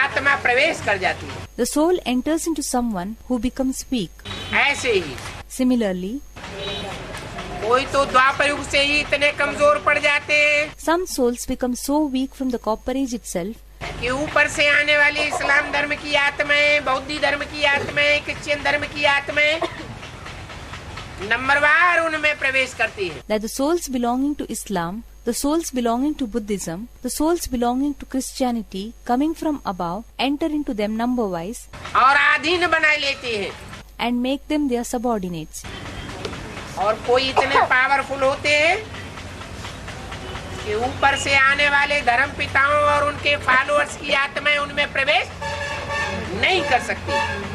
आत्मा प्रवेश कर जाती है. The soul enters into someone who becomes weak. ऐसे ही Similarly, कोई तो द्वापर युग से ही इतने कमजोर पड़ जाते हैं some souls become so weak from the copper age itself कि ऊपर से आने वाली इस्लाम धर्म की आत्माएं, बौद्ध धर्म की आत्माएं, क्रिश्चियन धर्म की आत्माएं नंबरवार उनमें प्रवेश करती है. that the souls belonging to Islam, the souls belonging to Buddhism, the souls belonging to Christianity coming from above enter into them number-wise और अधीन बना लेती है. and make them their subordinates. और कोई इतने पावरफुल होते हैं कि ऊपर से आने वाले धर्म पिताओं और उनके फॉलोअर्स की आत्माएं उनमें प्रवेश नहीं कर सकती.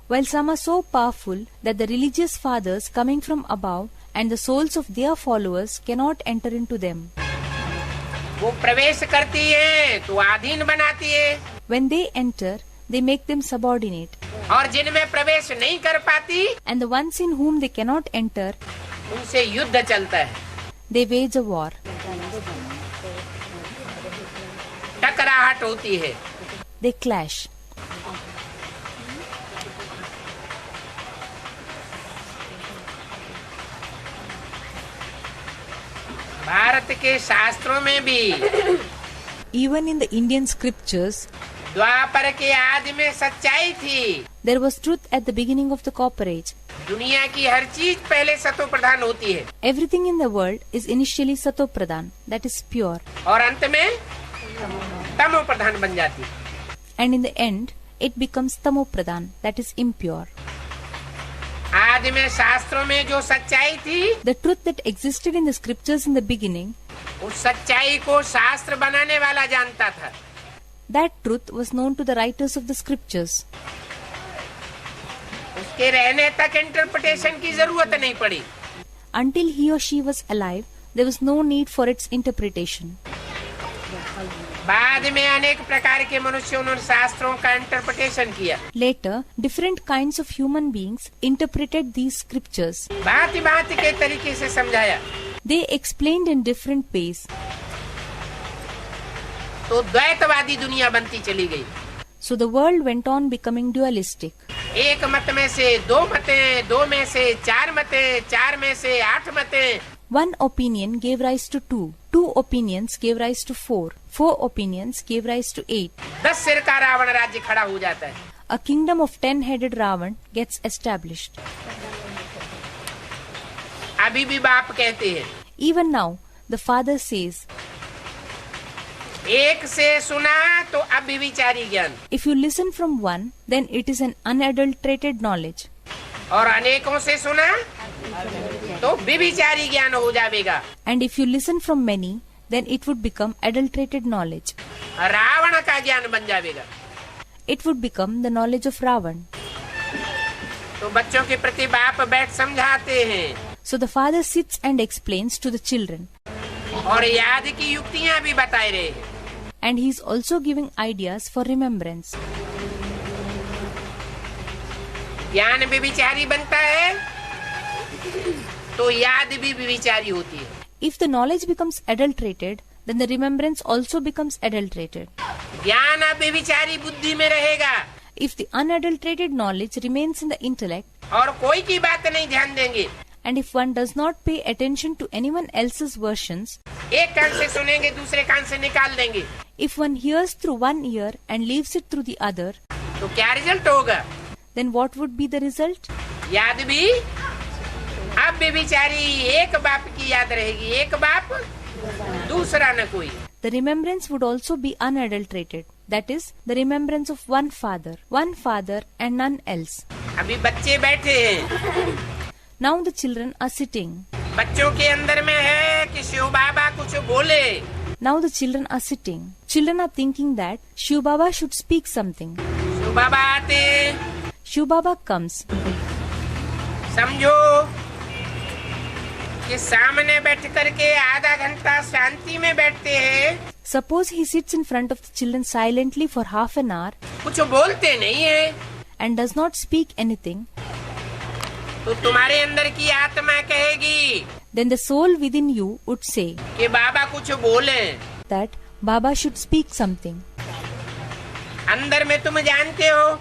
While some are so powerful that the religious fathers coming from above and the souls of their followers cannot enter into them. वो प्रवेश करती है तो अधीन बनाती है. When they enter, they make them subordinate. और जिनमें प्रवेश नहीं कर पाती And the ones in whom they cannot enter, उनसे युद्ध चलता है. they wage a war. टकराहट होती है. They clash. भारत के शास्त्रों में भी Even in the Indian scriptures, द्वापर के आदि में सच्चाई थी. there was truth at the beginning of the copper age. दुनिया की हर चीज पहले सतो प्रधान होती है Everything in the world is initially sato pradhan, that is pure. और अंत में तमो प्रधान बन जाती है. And in the end, it becomes tamo pradhan, that is impure. आदि में शास्त्रों में जो सच्चाई थी The truth that existed in the scriptures in the beginning, उस सच्चाई को शास्त्र बनाने वाला जानता था. that truth was known to the writers of the scriptures. उसके रहने तक इंटरप्रिटेशन की जरूरत नहीं पड़ी. Until he or she was alive, there was no need for its interpretation. बाद में अनेक प्रकार के मनुष्यों ने शास्त्रों का इंटरप्रिटेशन किया. Later, different kinds of human beings interpreted these scriptures. भांति भांति के तरीके से समझाया. They explained in different ways. तो द्वैतवादी दुनिया बनती चली गई. So the world went on becoming dualistic. एक मत में से दो मतें, दो में से चार मतें, चार में से 8 मतें. One opinion gave rise to 2. 2 opinions gave rise to 4. 4 opinions gave rise to 8. 10 सिर का रावण राज्य खड़ा हो जाता है. A kingdom of 10-headed Ravan gets established. अभी भी बाप कहते हैं Even now, the father says, एक से सुना तो अभिविचारी ज्ञान if you listen from one, then it is an unadulterated knowledge. और अनेकों से सुना तो विविचारी ज्ञान हो जाएगा. And if you listen from many, then it would become adulterated knowledge. Ravan का ज्ञान बन जाएगा. It would become the knowledge of Ravan. तो बच्चों के प्रति बाप बैठ समझाते हैं So the father sits and explains to the children. और याद की युक्तियाँ भी बताए रहे हैं. And he is also giving ideas for remembrance. ज्ञान विविचारी बनता है तो याद भी विविचारी होती है. If the knowledge becomes adulterated, then the remembrance also becomes adulterated. ज्ञान अविविचारी बुद्धि में रहेगा If the unadulterated knowledge remains in the intellect, और कोई की बात नहीं ध्यान देंगे. and if one does not pay attention to anyone else's versions, एक कान से सुनेंगे दूसरे कान से निकाल देंगे. if one hears through one ear and leaves it through the other, तो क्या रिजल्ट होगा? then what would be the result? याद भी अब बेचारी एक बाप की याद रहेगी. एक बाप दूसरा न कोई. The remembrance would also be unadulterated. That is, the remembrance of one father and none else. अभी बच्चे बैठे हैं. Now the children are sitting. बच्चों के अंदर में है कि शिव बाबा कुछ बोले. Now the children are sitting. Children are thinking that Shiv Baba should speak something. Shiv बाबा आते, Shiv Baba comes. समझो कि सामने बैठ करके आधा घंटा शांति में बैठते हैं, Suppose he sits in front of the children silently for half an hour कुछ बोलते नहीं है, and does not speak anything, तो तुम्हारे अंदर की आत्मा कहेगी then the soul within you would say कि बाबा कुछ बोले। that Baba should speak something. अंदर में तुम जानते हो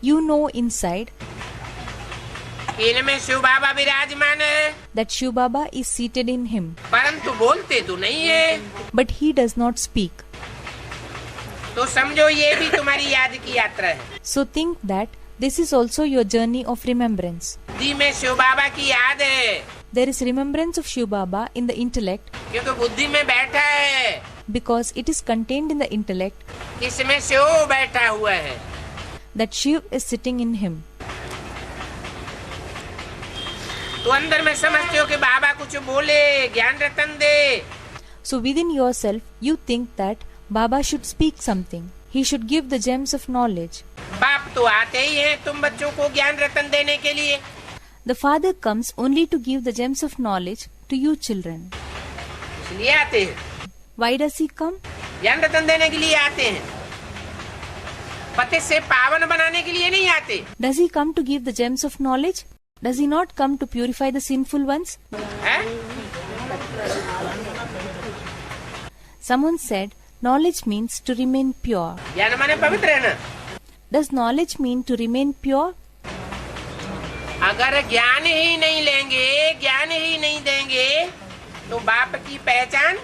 You know inside कि इनमें शिव बाबा विराजमान है, that Shiv Baba is seated in him, परंतु बोलते तो नहीं है। but he does not speak. तो समझो ये भी तुम्हारी याद की यात्रा है। So think that this is also your journey of remembrance. बुद्धि में शिव बाबा की याद है, There is remembrance of Shiv Baba in the intellect क्योंकि बुद्धि में बैठा है, because it is contained in the intellect इसमें शिव बैठा हुआ है। that Shiv is sitting in him. तो अंदर में समझते हो कि बाबा कुछ बोले, ज्ञान रतन दे, So within yourself you think that Baba should speak something. He should give the gems of knowledge. बाप तो आते ही हैं तुम बच्चों को ज्ञान रतन देने के लिए। The Father comes only to give the gems of knowledge to you children. इसलिए आते हैं, Why does he come? ज्ञान रतन देने के लिए आते हैं, पति से पावन बनाने के लिए नहीं आते। Does he come to give the gems of knowledge? Does he not come to purify the sinful ones? हैं? Someone said knowledge means to remain pure. ज्ञान माने पवित्र रहना। Does knowledge mean to remain pure? अगर ज्ञान ही नहीं लेंगे, ज्ञान ही नहीं देंगे, तो बाप की पहचान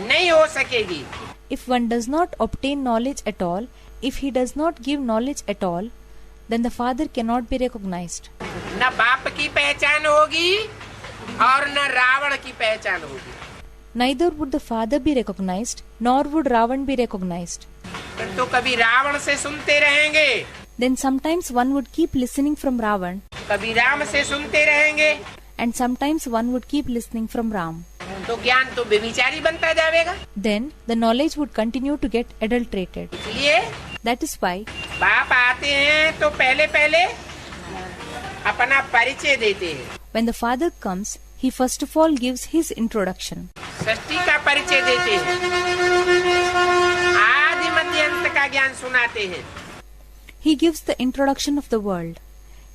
नहीं हो सकेगी। If one does not obtain knowledge at all, if he does not give knowledge at all, then the Father cannot be recognized. न बाप की पहचान होगी और न रावण की पहचान होगी। Neither would the Father be recognized, nor would Ravan be recognized. तो कभी रावण से सुनते रहेंगे, Then sometimes one would keep listening from Ravan, कभी राम से सुनते रहेंगे, and sometimes one would keep listening from Ram. तो ज्ञान तो बेविचारी बनता जाएगा। Then the knowledge would continue to get adulterated. इसलिए That is why बाप आते हैं तो पहले पहले अपना परिचय देते हैं। when the Father comes, he first of all gives his introduction. सृष्टि का परिचय देते हैं, आदि मध्य अंत का ज्ञान सुनाते हैं। He gives the introduction of the world.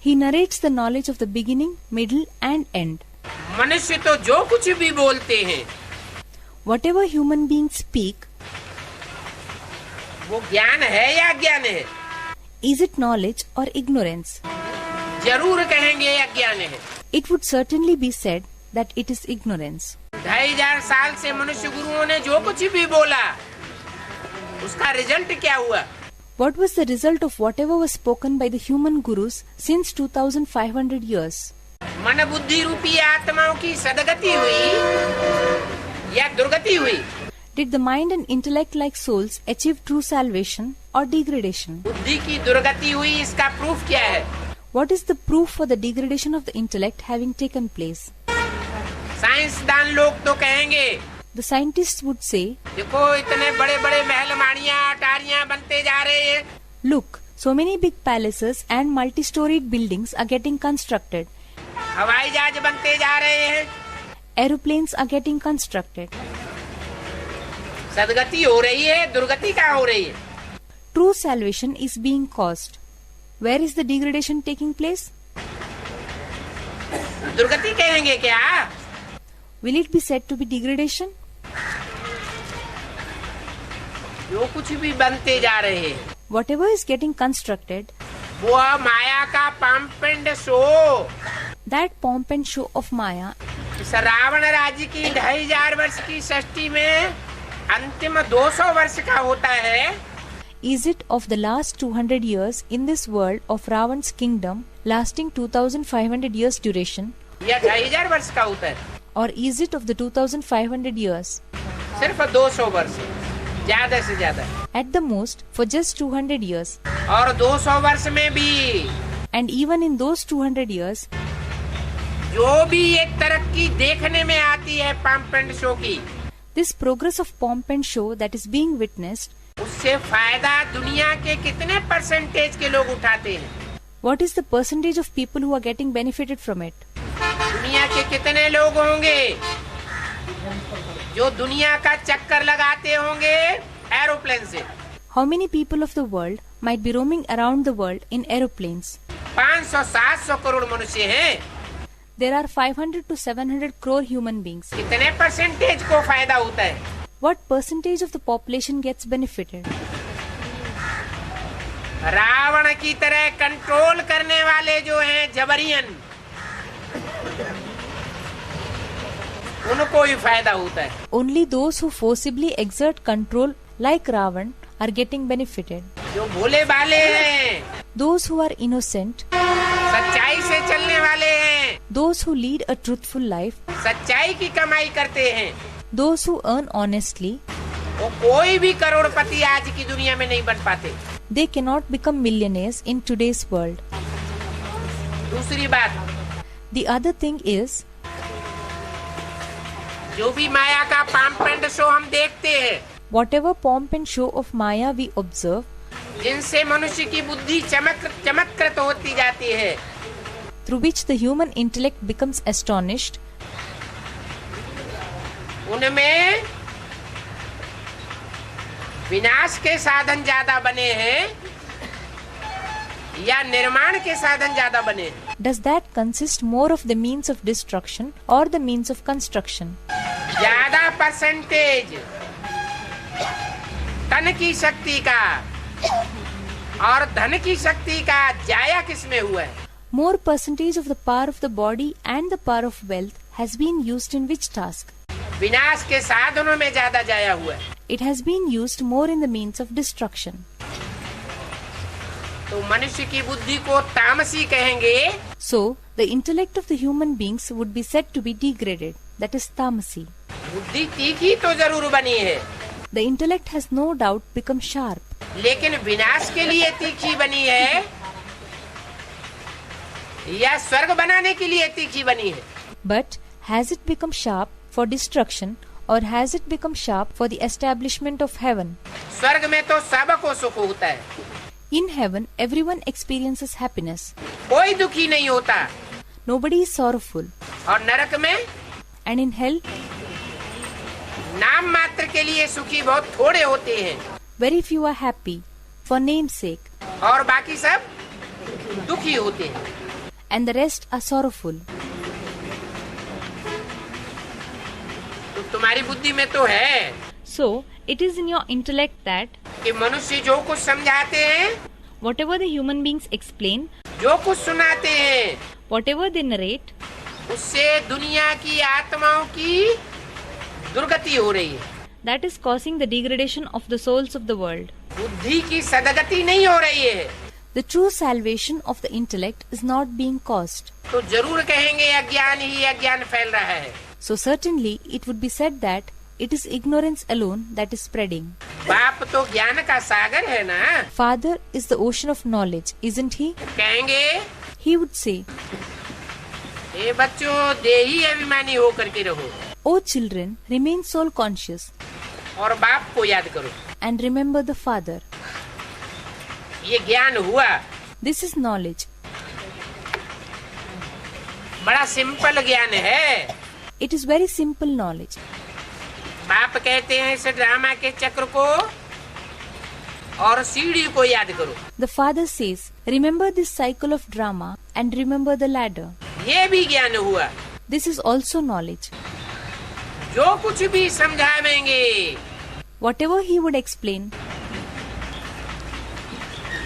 He narrates the knowledge of the beginning, middle and end. मनुष्य तो जो कुछ भी बोलते हैं Whatever human beings speak, वो ज्ञान है या अज्ञान है? is it knowledge or ignorance? जरूर कहेंगे अज्ञान है। It would certainly be said that it is ignorance. 2500 साल से मनुष्य गुरुओं ने जो कुछ भी बोला, उसका रिजल्ट क्या हुआ? What was the result of whatever was spoken by the human gurus since 2500 years? मन बुद्धि रूपी आत्माओं की सदगति हुई या दुर्गति हुई? Did the mind and intellect like souls achieve true salvation or degradation? बुद्धि की दुर्गति हुई, इसका प्रूफ क्या है? What is the proof for the degradation of the intellect having taken place? साइंसदान लोग तो कहेंगे, The scientists would say, देखो इतने बड़े बड़े महल माड़ियाँ अटारियाँ बनते जा रहे हैं, look, so many big palaces and multi-storied buildings are getting constructed. हवाई जहाज बनते जा रहे हैं, Aeroplanes are getting constructed. सदगति हो रही है, दुर्गति कहाँ हो रही है? True salvation is being caused. Where is the degradation taking place? दुर्गति कहेंगे क्या? Will it be said to be degradation? जो कुछ भी बनते जा रहे हैं, Whatever is getting constructed, वो माया का पंपिंड show. that pomp and show of Maya, इस रावण राज्य की 2500 वर्ष की सृष्टि में अंतिम 200 वर्ष का होता है, is it of the last 200 years in this world of Ravan's kingdom lasting 2500 years duration, या 2500 वर्ष का होता है? or is it of the 2500 years? सिर्फ 200 वर्ष, ज्यादा से ज्यादा। At the most for just 200 years. और 200 वर्ष में भी And even in those 200 years, जो भी एक तरक्की देखने में आती है पंप एंड शो की, This progress of pomp and show that is being witnessed, उससे फायदा दुनिया के कितने परसेंटेज के लोग उठाते हैं? what is the percentage of people who are getting benefited from it? दुनिया के कितने लोग होंगे जो दुनिया का चक्कर लगाते होंगे एरोप्लेन से? How many people of the world might be roaming around the world in aeroplanes? 500-700 crore मनुष्य हैं। There are 500 to 700 crore human beings. कितने परसेंटेज को फायदा होता है? What percentage of the population gets benefited? Ravan की तरह कंट्रोल करने वाले जो हैं जबरियन, उनको ही फायदा होता है। Only those who forcibly exert control like Ravan are getting benefited. जो भोले भाले हैं, Those who are innocent, सच्चाई से चलने वाले हैं, those who lead a truthful life, सच्चाई की कमाई करते हैं, those who earn honestly, वो कोई भी करोड़पति आज की दुनिया में नहीं बन पाते। they cannot become millionaires in today's world. दूसरी बात, The other thing is, जो भी माया का पाम्प एंड शो हम देखते हैं, whatever pomp and show of Maya we observe, जिनसे मनुष्य की बुद्धि चमत्कृत होती जाती है, through which the human intellect becomes astonished, उनमें विनाश के साधन ज्यादा बने हैं या निर्माण के साधन ज्यादा बने हैं? does that consist more of the means of destruction or the means of construction? ज्यादा परसेंटेज तन की शक्ति का और धन की शक्ति का जाया किसमें हुआ है? More percentage of the power of the body and the power of wealth has been used in which task? विनाश के साधनों में ज्यादा जाया हुआ है। It has been used more in the means of destruction. तो मनुष्य की बुद्धि को तामसी कहेंगे। So, the intellect of the human beings would be said to be degraded, that is tamasi. बुद्धि तीखी तो जरूर बनी है, The intellect has no doubt become sharp, लेकिन विनाश के लिए तीखी बनी है या स्वर्ग बनाने के लिए तीखी बनी है? but has it become sharp for destruction or has it become sharp for the establishment of heaven? स्वर्ग में तो सबको सुख होता है, In heaven, everyone experiences happiness. कोई दुखी नहीं होता, Nobody is sorrowful. और नरक में And in hell, नाम मात्र के लिए सुखी बहुत थोड़े होते हैं very few are happy for name's sake, और बाकी सब दुखी होते हैं। and the rest are sorrowful. तो तुम्हारी बुद्धि में तो है So, it is in your intellect that कि मनुष्य जो कुछ समझाते हैं, whatever the human beings explain, जो कुछ सुनाते हैं, whatever they narrate, उससे दुनिया की आत्माओं की दुर्गति हो रही है। that is causing the degradation of the souls of the world. बुद्धि की सदगति नहीं हो रही है। The true salvation of the intellect is not being caused. तो जरूर कहेंगे अज्ञान ही अज्ञान फैल रहा है। So certainly it would be said that it is ignorance alone that is spreading. बाप तो ज्ञान का सागर है ना। Father is the ocean of knowledge, isn't he? कहेंगे He would say, ए बच्चों देही अभिमानी हो करके रहो O children, remain soul conscious और बाप को याद करो। and remember the Father. ये ज्ञान हुआ, This is knowledge. बड़ा सिंपल ज्ञान है। It is very simple knowledge. बाप कहते हैं इस ड्रामा के चक्र को और सीढ़ी को याद करो। The Father says, remember this cycle of drama and remember the ladder. ये भी ज्ञान हुआ। This is also knowledge. जो कुछ भी समझावेंगे, Whatever he would explain,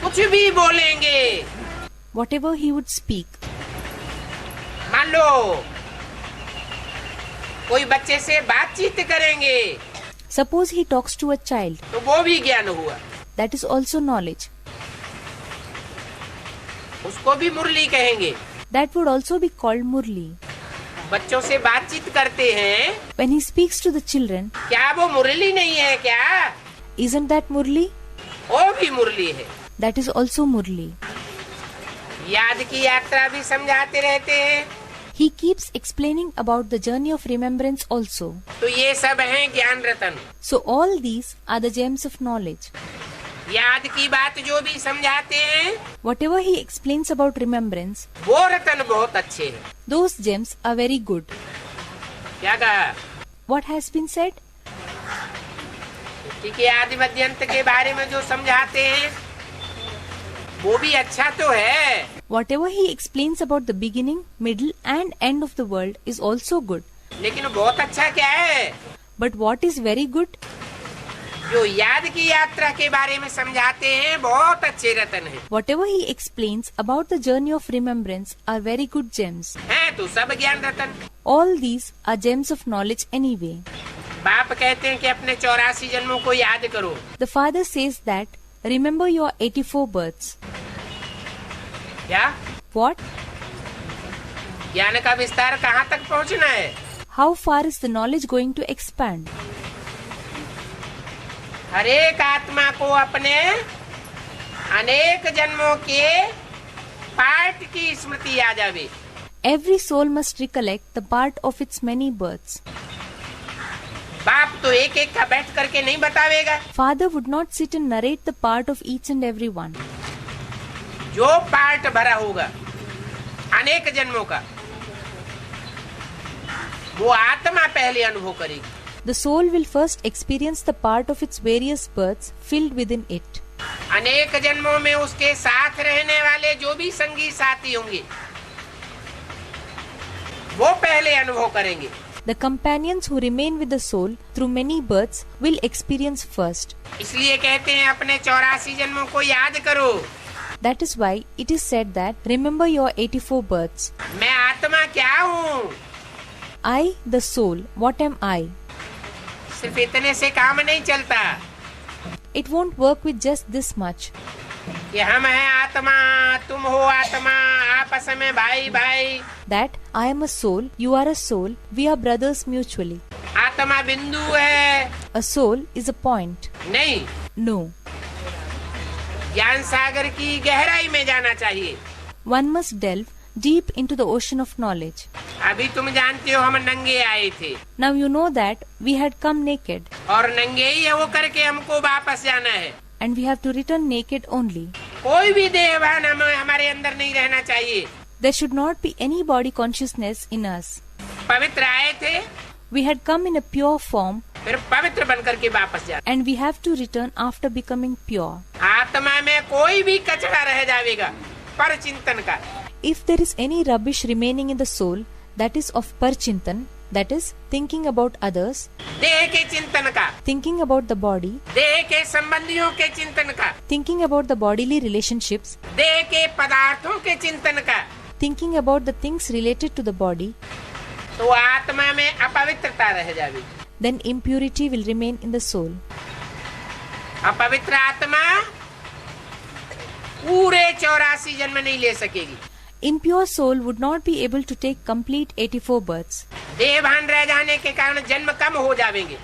कुछ भी बोलेंगे, whatever he would speak. मान लो कोई बच्चे से बातचीत करेंगे, Suppose he talks to a child. तो वो भी ज्ञान हुआ। That is also knowledge. उसको भी मुरली कहेंगे। That would also be called Murli. बच्चों से बातचीत करते हैं, When he speaks to the children, क्या वो मुरली नहीं है क्या? isn't that Murli? वो भी मुरली है। That is also Murli. याद की यात्रा भी समझाते रहते हैं। He keeps explaining about the journey of remembrance also. तो ये सब हैं ज्ञान रतन। So all these are the gems of knowledge. याद की बात जो भी समझाते हैं, Whatever he explains about remembrance, वो रतन बहुत अच्छे हैं। those gems are very good. क्या कहा? What has been said? ठीक है, आदि मध्य अंत के बारे में जो समझाते हैं वो भी अच्छा तो है। Whatever he explains about the beginning, middle and end of the world is also good. लेकिन बहुत अच्छा क्या है? But what is very good? जो याद की यात्रा के बारे में समझाते हैं बहुत अच्छे रतन हैं। Whatever he explains about the journey of remembrance are very good gems. हैं तो सब ज्ञान रतन। All these are gems of knowledge anyway. बाप कहते हैं कि अपने 84 जन्मों को याद करो। The father says that remember your 84 births. क्या? What? ज्ञान का विस्तार कहाँ तक पहुँचना है? How far is the knowledge going to expand? हर एक आत्मा को अपने अनेक जन्मों के पाठ की स्मृति आ जावे। Every soul must recollect the part of its many births. बाप तो एक एक का बैठ करके नहीं बतावेगा। Father would not sit and narrate the part of each and every one. जो पार्ट भरा होगा अनेक जन्मों का, वो आत्मा पहले अनुभव करेगी। The soul will first experience the part of its various births filled within it. अनेक जन्मों में उसके साथ रहने वाले जो भी संगी साथी होंगे वो पहले अनुभव करेंगे। The companions who remain with the soul through many births will experience first. इसलिए कहते हैं अपने 84 जन्मों को याद करो। That is why it is said that remember your 84 births. मैं आत्मा क्या हूँ? I, the soul, what am I? सिर्फ इतने से काम नहीं चलता It won't work with just this much. कि हम हैं आत्मा, तुम हो आत्मा, आपस में भाई भाई। That I am a soul, you are a soul, we are brothers mutually. आत्मा बिंदु है। A soul is a point. नहीं, No. ज्ञान सागर की गहराई में जाना चाहिए। One must delve deep into the ocean of knowledge. अभी तुम जानते हो हम नंगे आए थे Now you know that we had come naked और नंगे ही हो करके हमको वापस जाना है। and we have to return naked only. कोई भी देहभान हमारे अंदर नहीं रहना चाहिए। There should not be any body consciousness in us. पवित्र आए थे, We had come in a pure form फिर पवित्र बन करके वापस जाना। and we have to return after becoming pure. आत्मा में कोई भी कचरा रह जाएगा पर चिंतन का। If there is any rubbish remaining in the soul that is of parchintan, that is thinking about others, देह के चिंतन का, thinking about the body, देह के संबंधियों के चिंतन का, thinking about the bodily relationships, देह के पदार्थों के चिंतन का, thinking about the things related to the body, तो आत्मा में अपवित्रता रह जाएगी। then impurity will remain in the soul. अपवित्र आत्मा पूरे 84 जन्म नहीं ले सकेगी। Impure soul would not be able to take complete 84 births. देहभान रह जाने के कारण जन्म कम हो जाएंगे।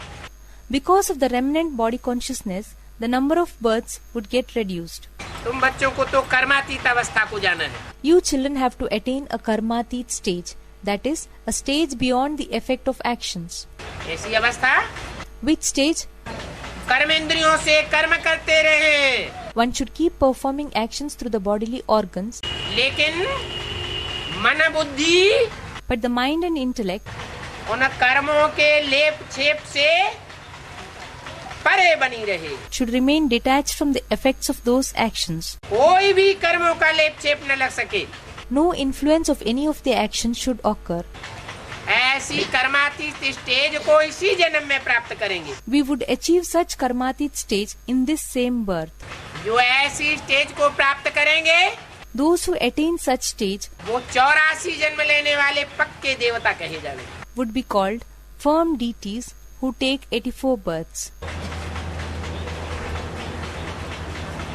Because of the remnant body consciousness, the number of births would get reduced. तुम बच्चों को तो कर्मातीत अवस्था को जाना है। You children have to attain a karmatit stage, that is, a stage beyond the effect of actions. ऐसी अवस्था Which stage? कर्मेंद्रियों से कर्म करते रहे, One should keep performing actions through the bodily organs, लेकिन मन बुद्धि but the mind and intellect उन कर्मों के लेप छेप से परे बनी रहे। should remain detached from the effects of those actions. कोई भी कर्मों का लेप छेप न लग सके। No influence of any of the actions should occur. ऐसी कर्मातीत स्टेज को इसी जन्म में प्राप्त करेंगे। We would achieve such karmatit stage in this same birth. जो ऐसी स्टेज को प्राप्त करेंगे Those who attain such stage वो 84 जन्म लेने वाले पक्के देवता कहे जाएंगे। would be called firm deities who take 84 births.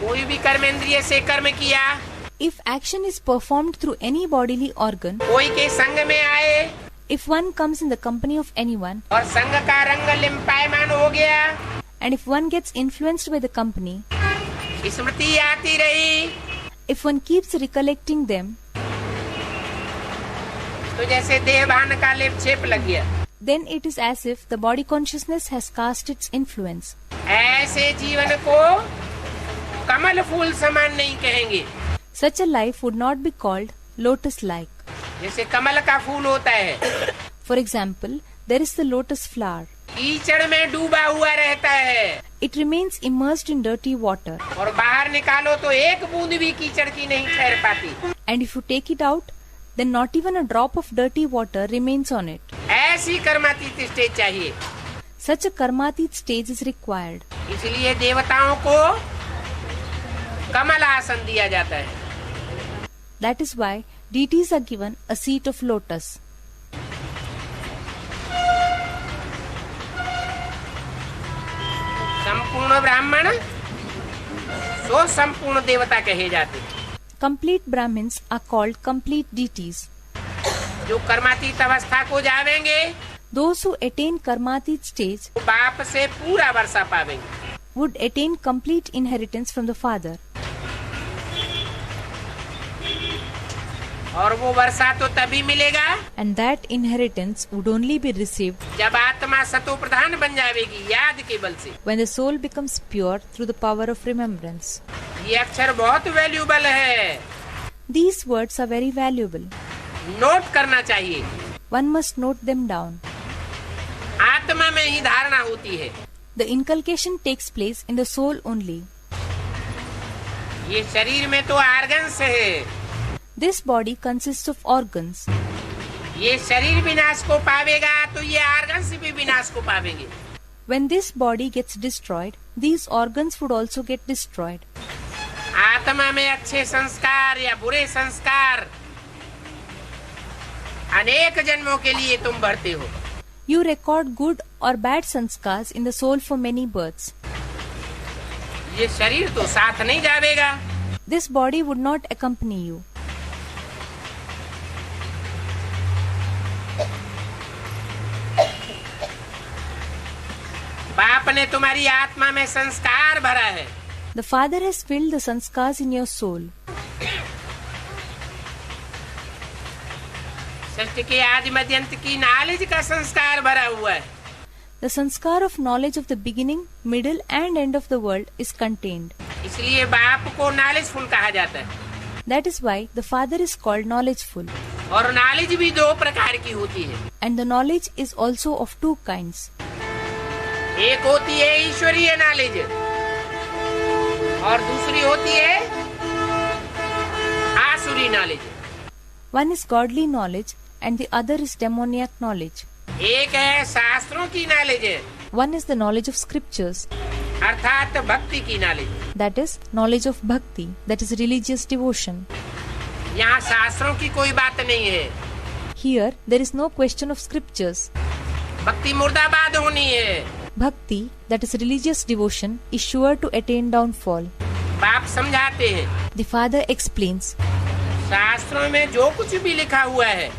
कोई भी कर्मेंद्रिय से कर्म किया, If action is performed through any bodily organ, कोई के संग में आए if one comes in the company of anyone, और संग का रंग लिम्पायमान हो गया, and if one gets influenced by the company, स्मृति आती रही, if one keeps recollecting them, तो जैसे देहभान का लेप छेप लग गया। Then it is as if the body consciousness has cast its influence. ऐसे जीवन को कमल फूल समान नहीं कहेंगे। Such a life would not be called lotus-like. जैसे कमल का फूल होता है, For example, there is the lotus flower. कीचड़ में डूबा हुआ रहता है It remains immersed in dirty water, और बाहर निकालो तो एक बूंद भी कीचड़ की नहीं ठहर पाती। and if you take it out, then not even a drop of dirty water remains on it. ऐसी कर्मातीत स्टेज चाहिए। Such a karmatit stage is required. इसलिए देवताओं को कमल आसन दिया जाता है। That is why deities are given a seat of lotus. संपूर्ण ब्राह्मण सो संपूर्ण देवता कहे जाते। Complete Brahmins are called complete deities. जो कर्मातीत अवस्था को जावेंगे Those who attain karmatit stage वो बाप से पूरा वर्षा पावेंगे। would attain complete inheritance from the father. और वो वर्षा तो तभी मिलेगा And that inheritance would only be received जब आत्मा सतो प्रधान बन जाएगी याद के बल से। when the soul becomes pure through the power of remembrance. ये अक्षर बहुत वैल्यूबल है, These words are very valuable. Note करना चाहिए। One must note them down. आत्मा में ही धारणा होती है। The inculcation takes place in the soul only. ये शरीर में तो आर्गन्स है, This body consists of organs. ये शरीर विनाश को पावेगा तो ये आर्गन्स भी विनाश को पावेंगे। When this body gets destroyed, these organs would also get destroyed. आत्मा में अच्छे संस्कार या बुरे संस्कार अनेक जन्मों के लिए तुम भरते हो। You record good or bad sanskars in the soul for many births. ये शरीर तो साथ नहीं जावेगा। This body would not accompany you. बाप ने तुम्हारी आत्मा में संस्कार भरा है। The Father has filled the sanskars in your soul. सृष्टि के आदि मध्यंत की नॉलेज का संस्कार भरा हुआ है। The sanskar of knowledge of the beginning, middle and end of the world is contained. इसलिए बाप को नॉलेजफुल कहा जाता है। That is why the Father is called knowledgeful. और नॉलेज भी दो प्रकार की होती है। And the knowledge is also of two kinds. एक होती है ईश्वरीय नॉलेज और दूसरी होती है आसुरी knowledge. One is godly knowledge and the other is demoniac knowledge. एक है शास्त्रों की knowledge, One is the knowledge of scriptures, अर्थात भक्ति की knowledge. that is knowledge of bhakti, that is religious devotion. यहाँ शास्त्रों की कोई बात नहीं है। Here there is no question of scriptures. भक्ति मुर्दाबाद होनी है। Bhakti, that is religious devotion, is sure to attain downfall. बाप समझाते हैं The Father explains, शास्त्रों में जो कुछ भी लिखा हुआ है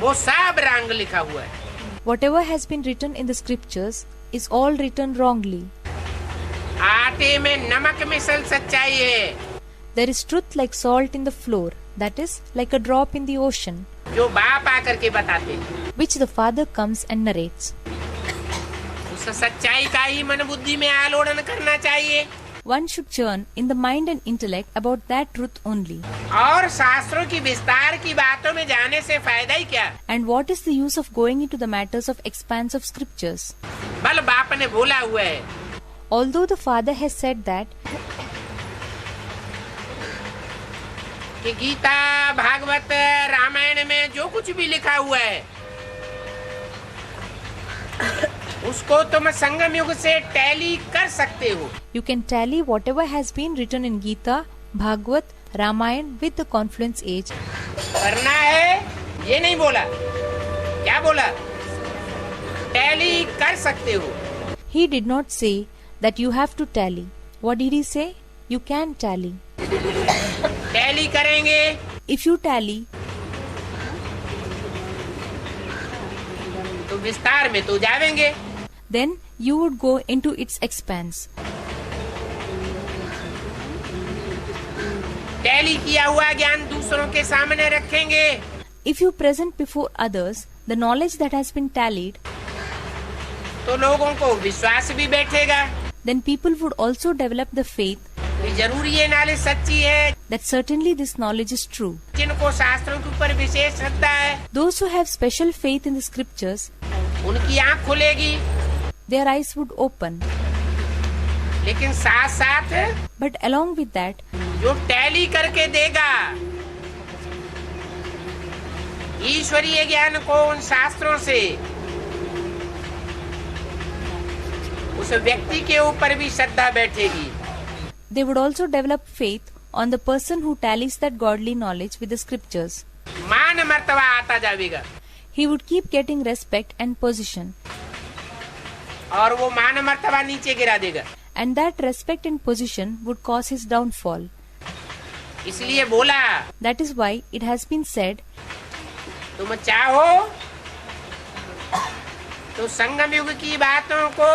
वो सब रंग लिखा हुआ है। whatever has been written in the scriptures is all written wrongly. आटे में नमक मिसल सच्चाई है। There is truth like salt in the floor, that is, like a drop in the ocean, जो बाप आकर के बताते हैं। which the Father comes and narrates. उस सच्चाई का ही मन बुद्धि में आलोड़न करना चाहिए। One should churn in the mind and intellect about that truth only. और शास्त्रों की विस्तार की बातों में जाने से फायदा ही क्या। And what is the use of going into the matters of expanse of scriptures? बल बाप ने बोला हुआ है Although the Father has said that कि गीता भागवत रामायण में जो कुछ भी लिखा हुआ है उसको तुम संगम युग से टैली कर सकते हो। you can tally whatever has been written in Gita, Bhagavad, Ramayana with the confluence age. करना है ये नहीं बोला, क्या बोला? टैली कर सकते हो। He did not say that you have to tally. What did he say? You can tally. Tally करेंगे If you tally, तो विस्तार में तो जावेंगे। then you would go into its expanse. Tally किया हुआ ज्ञान दूसरों के सामने रखेंगे, If you present before others the knowledge that has been tallied, तो लोगों को विश्वास भी बैठेगा then people would also develop the faith कि जरूर ये नॉलेज सच्ची है। that certainly this knowledge is true. जिनको शास्त्रों के ऊपर विशेष श्रद्धा है, Those who have special faith in the scriptures, उनकी आँख खुलेगी। their eyes would open. लेकिन साथ साथ But along with that, जो टैली करके देगा ईश्वरीय ज्ञान को उन शास्त्रों से, उस व्यक्ति के ऊपर भी श्रद्धा बैठेगी। they would also develop faith on the person who tallies that godly knowledge with the scriptures. मान मर्तबा आता जाएगा He would keep getting respect and position, और वो मान मर्तबा नीचे गिरा देगा। and that respect and position would cause his downfall. इसलिए बोला, That is why it has been said, तुम चाहो तो संगम युग की बातों को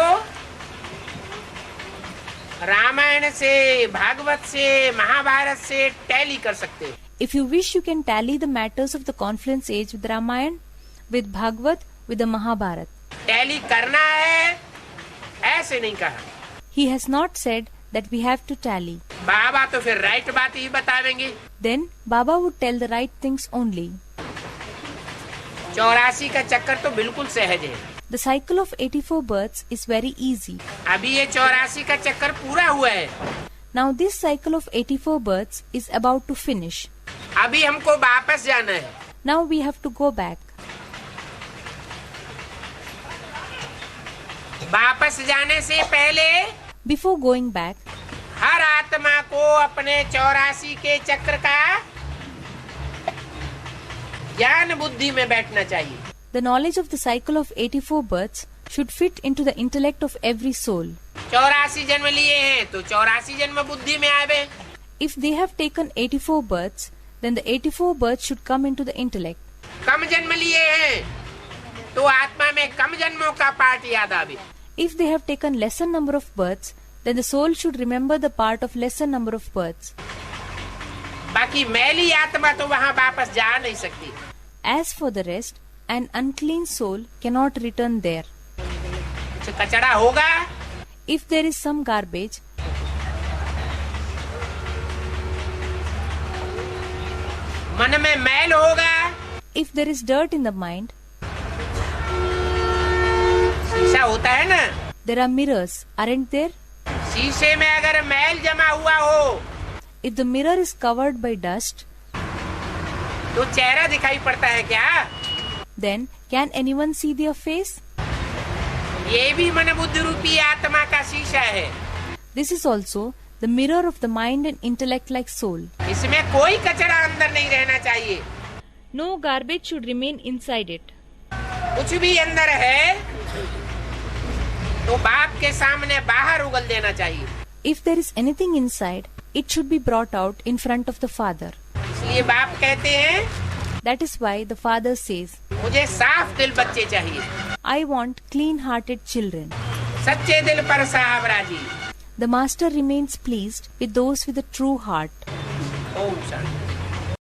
रामायण से, भागवत से, महाभारत से टैली कर सकते हो। if you wish you can tally the matters of the confluence age with Ramayana, with Bhagavad, with the Mahabharata. Tally करना है ऐसे नहीं कहा। He has not said that we have to tally. बाबा तो फिर राइट बात ही बतावेंगे। Then Baba would tell the right things only. 84 का चक्कर तो बिल्कुल सहज है। The cycle of 84 births is very easy. अभी ये 84 का चक्कर पूरा हुआ है। Now this cycle of 84 births is about to finish. अभी हमको वापस जाना है। Now we have to go back. वापस जाने से पहले Before going back, हर आत्मा को अपने 84 के चक्र का ज्ञान बुद्धि में बैठना चाहिए। the knowledge of the cycle of 84 births should fit into the intellect of every soul. 84 जन्म लिए हैं तो 84 जन्म बुद्धि में आवे। If they have taken 84 births, then the 84 births should come into the intellect. कम जन्म लिए हैं तो आत्मा में कम जन्मों का पाठ याद आवे। If they have taken lesser number of births, then the soul should remember the part of lesser number of births. बाकी मैली आत्मा तो वहाँ वापस जा नहीं सकती। As for the rest, an unclean soul cannot return there. कुछ कचड़ा होगा If there is some garbage, मन में मैल होगा, if there is dirt in the mind, शीशा होता है ना, there are mirrors, aren't there? शीशे में अगर मैल जमा हुआ हो If the mirror is covered by dust, तो चेहरा दिखाई पड़ता है क्या? then can anyone see their face? ये भी मन बुद्धि रूपी आत्मा का शीशा है। This is also the mirror of the mind and intellect like soul. इसमें कोई कचरा अंदर नहीं रहना चाहिए। No garbage should remain inside it. कुछ भी अंदर है तो बाप के सामने बाहर उगल देना चाहिए। If there is anything inside, it should be brought out in front of the father. इसलिए बाप कहते हैं, That is why the father says, मुझे साफ दिल बच्चे चाहिए, I want clean-hearted children. सच्चे दिल पर साहब राजी। The master remains pleased with those with a true heart. Om Shanti.